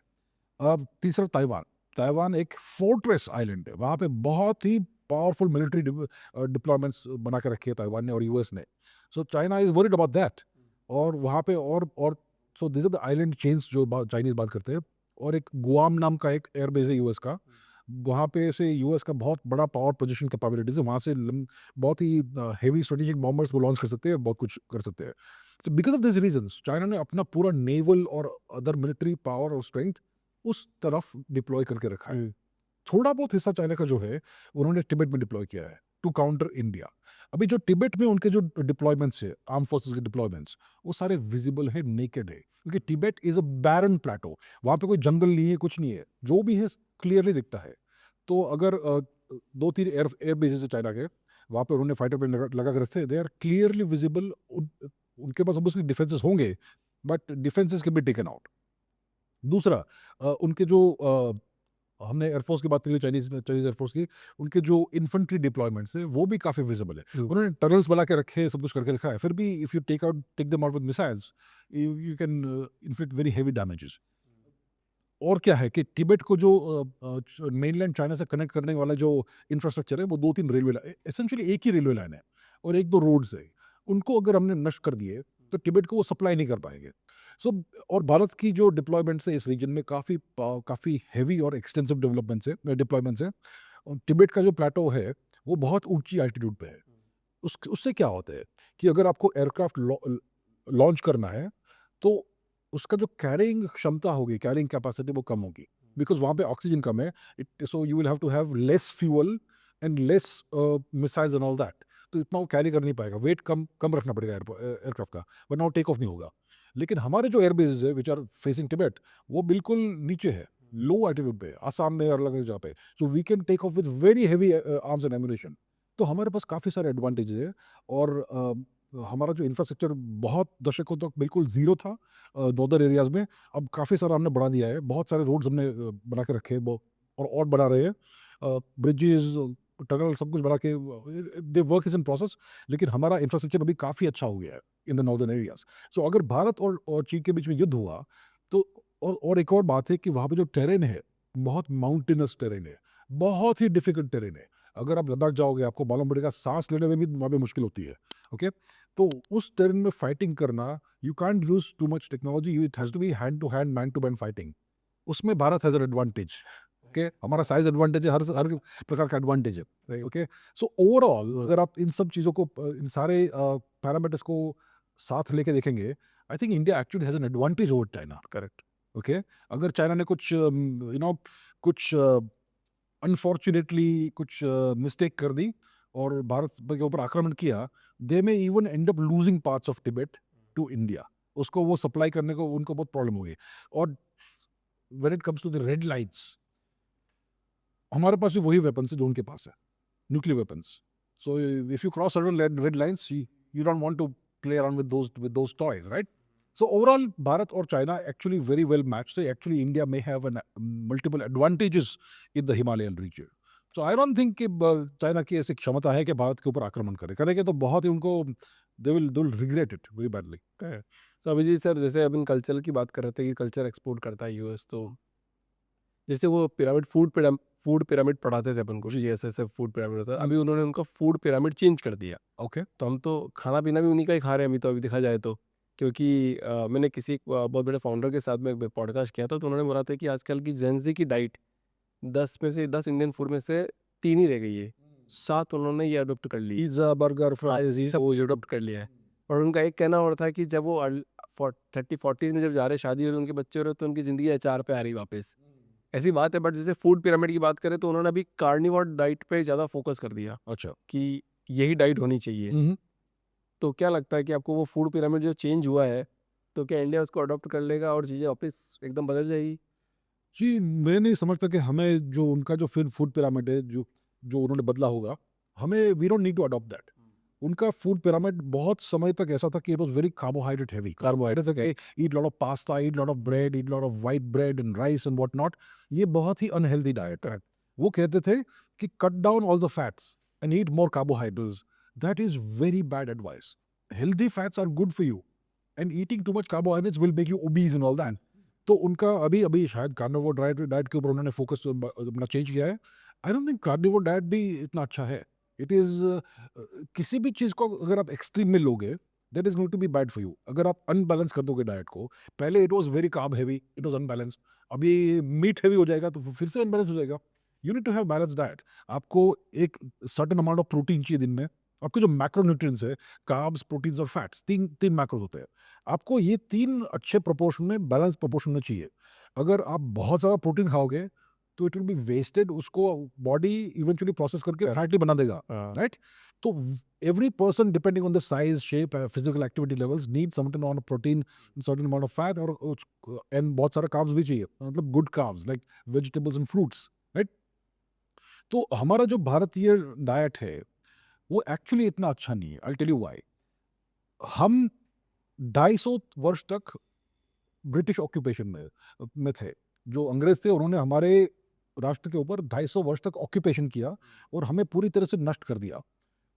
[SPEAKER 2] अब तीसरा, ताइवान एक फोर्ट्रेस आइलैंड है, वहाँ पे बहुत ही पावरफुल मिलिट्री डिप्लॉयमेंट्स बना के रखे हैं ताइवान ने और यूएस ने। So China is worried about that. और वहाँ पे और so this are the island chains जो चाइनीज बात करते हैं। और एक गुआम नाम का एक एयरबेस है यूएस का, वहाँ पे से यूएस का बहुत बड़ा पावर पोजीशन कैपेबिलिटीज है। वहाँ से बहुत ही हेवी स्ट्रेटेजिक बॉम्बर्स वो लॉन्च कर सकते हैं, बहुत कुछ कर सकते हैं। तो because of this reasons China ने अपना पूरा नेवल और अदर मिलिट्री पावर और स्ट्रेंथ उस तरफ डिप्लॉय करके रखा है। थोड़ा बहुत हिस्सा चाइना का जो है उन्होंने तिब्बत में डिप्लॉय किया है टू काउंटर इंडिया। अभी जो तिब्बत में उनके जो डिप्लॉयमेंट्स है, आर्म फोर्सेस के डिप्लॉयमेंट्स, वो सारे विजिबल है, नेकेड है, क्योंकि तिब्बत इज अ बैरन प्लेटो। वहाँ पे कोई जंगल नहीं है, कुछ नहीं है, जो भी है क्लियरली दिखता है। तो अगर 2-3 एयर बेसिस है चाइना के, वहाँ पे उन्होंने फाइटर प्लेन लगा कर रखे, दे आर क्लियरली विजिबल। उनके पास ऑब्वियसली डिफेंसेस होंगे, but defences can be taken out. दूसरा, उनके जो हमने एयरफोर्स की बात करी, चाइनीज चाइनीज एयरफोर्स की, उनके जो इन्फेंट्री डिप्लॉयमेंट्स है वो भी काफ़ी विजिबल है। उन्होंने टनल्स बना के रखे, सब कुछ करके रखा है, फिर भी if you take them out with missiles, you can inflict very heavy damages. और क्या है कि तिब्बत को जो मेनलैंड चाइना से कनेक्ट करने वाला जो इंफ्रास्ट्रक्चर है वो 2-3 रेलवे लाइन, एसेंशियली एक ही रेलवे लाइन है और 1-2 रोड्स है। उनको अगर हमने नष्ट कर दिए तो तिब्बत को वो सप्लाई नहीं कर पाएंगे। सो और भारत की जो डिप्लॉयमेंट्स है इस रीजन में काफ़ी हेवी और एक्सटेंसिव डिप्लॉयमेंट्स है। और तिब्बत का जो प्लेटो है वो बहुत ऊंची एल्टीट्यूड पे है। उससे क्या होता है कि अगर आपको एयरक्राफ्ट लॉन्च करना है तो उसका जो कैरिंग क्षमता होगी, कैरिंग कैपेसिटी वो कम होगी, बिकॉज वहाँ पे ऑक्सीजन कम है। So you will have to have less fuel and less missiles and all that. तो इतना वो कैरी कर नहीं पाएगा, वेट कम कम रखना पड़ेगा एयरक्राफ्ट का, वरना वो टेक ऑफ नहीं होगा। लेकिन हमारे जो एयरबेसेस है विच आर फेसिंग तिब्बत वो बिल्कुल नीचे है, लो एल्टीट्यूड पे, आसाम में और अलग जगह पे। So we can take off with very heavy arms and ammunition. तो हमारे पास काफ़ी सारे एडवांटेजेस है। और हमारा जो इंफ्रास्ट्रक्चर बहुत दशकों तक बिल्कुल ज़ीरो था नॉर्दर्न एरियाज़ में, अब काफ़ी सारा हमने बढ़ा दिया है। बहुत सारे रोड्स हमने बना के रखे हैं वो, और बना रहे हैं। ब्रिजेस, टनल, सब कुछ बना के, they work is in process. लेकिन हमारा इंफ्रास्ट्रक्चर अभी काफ़ी अच्छा हो गया है इन द नॉर्दर्न एरियाज़। सो अगर भारत और चीन के बीच में युद्ध हुआ तो, और एक और बात है कि वहाँ पे जो टेरेन है बहुत माउंटेनस टेरेन है, बहुत ही डिफिकल्ट टेरेन है। अगर आप लद्दाख जाओगे आपको मालूम पड़ेगा सांस लेने में भी वहाँ पे मुश्किल होती है। ओके, तो उस टेरेन में फाइटिंग करना, you can't use too much technology, it has to be hand to hand, man to man fighting. उसमें Bharat has an advantage. Okay, हमारा साइज एडवांटेज है, हर प्रकार का एडवांटेज है। ओके, सो ओवरऑल अगर आप इन सब चीज़ों को, इन सारे पैरामीटर्स को साथ लेके देखेंगे, I think India actually has an advantage over China.
[SPEAKER 1] Correct.
[SPEAKER 2] Okay, अगर चाइना ने कुछ कुछ अनफॉर्चुनेटली कुछ मिस्टेक कर दी और भारत के ऊपर आक्रमण किया, they may even end up losing parts of Tibet to India. उसको वो सप्लाई करने को उनको बहुत प्रॉब्लम हुई। और when it comes to the red lights, हमारे पास भी वही वेपन्स है जो उनके पास है, nuclear weapons. So if you cross red lines, you don't want to play around with those toys, right? So overall, Bharat or China actually very well matched. So actually, India may have multiple advantages in the Himalayan region. So I don't think कि China की ऐसी क्षमता है कि भारत के ऊपर आक्रमण करेंगे तो बहुत ही उनको they will regret it very badly.
[SPEAKER 1] तो अभिजीत सर, जैसे अपन कल्चर की बात कर रहे थे कि कल्चर एक्सपोर्ट करता है यूएस, तो जैसे वो फूड पिरामिड पढ़ाते थे अपन को, ऐसे फूड पिरामिड होता है, अभी उन्होंने उनका फूड पिरामिड चेंज कर दिया।
[SPEAKER 2] Okay.
[SPEAKER 1] तो हम तो खाना पीना भी उन्हीं का ही खा रहे हैं अभी देखा जाए तो। क्योंकि मैंने किसी बहुत बड़े फाउंडर के साथ में पॉडकास्ट किया था, तो उन्होंने बोला था कि आजकल की जेनजी की डाइट 10 में से 10 इंडियन फूड में से 3 ही रह गई है, 7 उन्होंने ये अडोप्ट कर ली,
[SPEAKER 2] Pizza, burger, fries,
[SPEAKER 1] सब कुछ अडोप्ट कर लिया है। और उनका एक कहना और था कि जब वो 30-40 में जब जा रहे, शादी हो रही, उनके बच्चे हो रहे, तो उनकी ज़िंदगी एचआर पे आ रही वापस। ऐसी बात है। बट जैसे फूड पिरामिड की बात करें तो उन्होंने अभी कार्निवोर डाइट पे ज़्यादा फोकस कर दिया
[SPEAKER 2] अच्छा।
[SPEAKER 1] कि यही डाइट होनी चाहिए। तो क्या लगता है कि आपको वो फूड पिरामिड जो चेंज हुआ है, तो क्या इंडिया उसको अडॉप्ट कर लेगा और चीज़ें वापस एकदम बदल जाएगी?
[SPEAKER 2] जी, मैं नहीं समझता कि हमें जो उनका जो फिर फूड पिरामिड है जो जो उन्होंने बदला होगा, हमें we don't need to adopt that. उनका फूड पिरामिड बहुत समय तक ऐसा था कि it was very carbohydrate heavy, carbohydrate था, eat lot of pasta, eat lot of bread, eat lot of white bread and rice and what not. ये बहुत ही अनहेल्दी डाइट है। वो कहते थे कि cut down all the fats and eat more carbohydrates. That is very bad advice. Healthy fats are good for you and eating too much carbohydrates will make you obese and all that. तो उनका अभी शायद carnivore diet के ऊपर उन्होंने focus अपना change किया है। आई डोंट थिंक कार्निवोर डाइट भी इतना अच्छा है। इट इज़ किसी भी चीज़ को अगर आप एक्सट्रीम में लोगे, that is going to be bad for you. अगर आप अनबैलेंस कर दोगे डाइट को, पहले it was very carb heavy, it was unbalanced, अभी मीट हेवी हो जाएगा तो फिर से अनबैलेंस हो जाएगा। You need to have balance diet. आपको एक सर्टेन अमाउंट ऑफ प्रोटीन चाहिए दिन में। आपके जो मैक्रोन्यूट्रिएंट्स है, कार्ब्स, प्रोटीन्स और फैट्स, तीन मैक्रोज होते हैं। आपको ये 3 अच्छे प्रोपोर्शन में, बैलेंस प्रोपोर्शन में चाहिए। अगर आप बहुत ज़्यादा प्रोटीन खाओगे तो इट विल बी वेस्टेड, उसको बॉडी इवेंचुअली प्रोसेस करके फैट बना देगा, राइट? तो every person depending on the size, shape, physical activity levels need certain amount of protein, certain amount of fat और एंड बहुत सारा कार्ब्स भी चाहिए, मतलब good carbs like vegetables and fruits, right? तो हमारा जो भारतीय डाइट है वो एक्चुअली इतना अच्छा नहीं है। I tell you why. हम 250 वर्ष तक ब्रिटिश ऑक्यूपेशन में थे। जो अंग्रेज थे उन्होंने हमारे राष्ट्र के ऊपर 250 वर्ष तक ऑक्यूपेशन किया और हमें पूरी तरह से नष्ट कर दिया।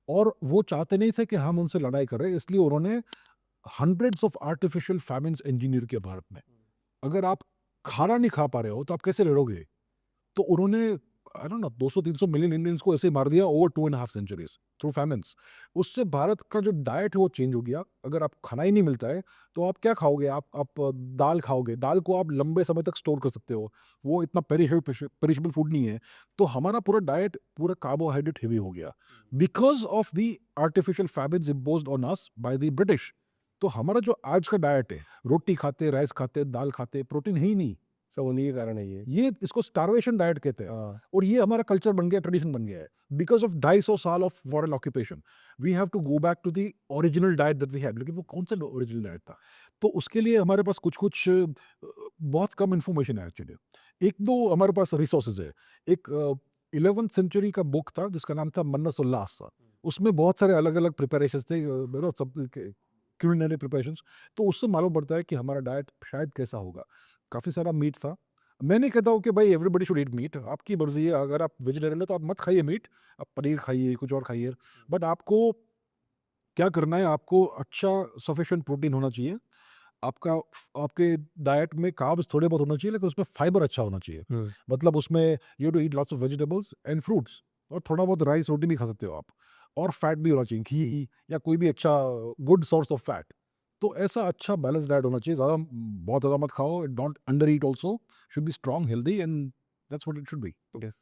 [SPEAKER 2] और वो चाहते नहीं थे कि हम उनसे लड़ाई करें, इसलिए उन्होंने hundreds of artificial famines engineer किया भारत में। अगर आप खाना नहीं खा पा रहे हो तो आप कैसे लड़ोगे? तो उन्होंने I don't know 200-300 million Indians को ऐसे मार दिया ओवर 2.5 सेंचुरीज थ्रू फैमिन्स। उससे भारत का जो डाइट है वो चेंज हो गया। अगर आप खाना ही नहीं मिलता है तो आप क्या खाओगे? आप दाल खाओगे। दाल को आप लंबे समय तक स्टोर कर सकते हो, वो इतना पेरिशेबल फूड नहीं है। तो हमारा पूरा डाइट पूरा कार्बोहाइड्रेट हेवी हो गया because of the artificial famines imposed on us by the British. तो हमारा जो आज का डाइट है, रोटी खाते, राइस खाते, दाल खाते, प्रोटीन है ही नहीं।
[SPEAKER 1] सब उन्हीं के कारण है
[SPEAKER 2] ये इसको स्टारवेशन डाइट कहते हैं।
[SPEAKER 1] हाँ,
[SPEAKER 2] और ये हमारा कल्चर बन गया, ट्रेडिशन बन गया है बिकॉज ऑफ 250 साल of foreign occupation. We have to go back to the original diet that we had. लेकिन वो कौन सा ओरिजिनल डाइट था? तो उसके लिए हमारे पास कुछ कुछ बहुत कम इंफॉर्मेशन है एक्चुअली। एक दो हमारे पास रिसोर्सेज है। एक 11th सेंचुरी का बुक था जिसका नाम था मन्नस उल्लास। उसमें बहुत सारे अलग अलग प्रिपरेशन थे, सब क्यूलिनरी प्रिपरेशंस। तो उससे मालूम पड़ता है कि हमारा डाइट शायद कैसा होगा। काफ़ी सारा मीट था। मैं नहीं कहता हूँ कि भाई एवरीबडी शुड ईट मीट, आपकी मर्जी है। अगर आप वेजिटेरियन है तो आप मत खाइए मीट, आप पनीर खाइए, कुछ और खाइए। बट आपको क्या करना है? आपको अच्छा सफिशिएंट प्रोटीन होना चाहिए। आपका आपके डाइट में कार्ब्स थोड़े बहुत होना चाहिए, लेकिन उसमें फाइबर अच्छा होना चाहिए। मतलब उसमें you to eat lots of vegetables and fruits, और थोड़ा बहुत राइस रोटी भी खा सकते हो आप। और फैट भी होना चाहिए, घी या कोई भी अच्छा गुड सोर्स ऑफ फैट। तो ऐसा अच्छा बैलेंस डाइट होना चाहिए। बहुत ज़्यादा मत खाओ, don't under eat also, should be strong healthy and that's what it should be.
[SPEAKER 1] Yes.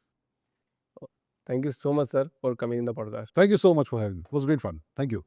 [SPEAKER 1] Thank you so much sir for coming in the podcast.
[SPEAKER 2] Thank you so much for having, it was great fun. Thank you.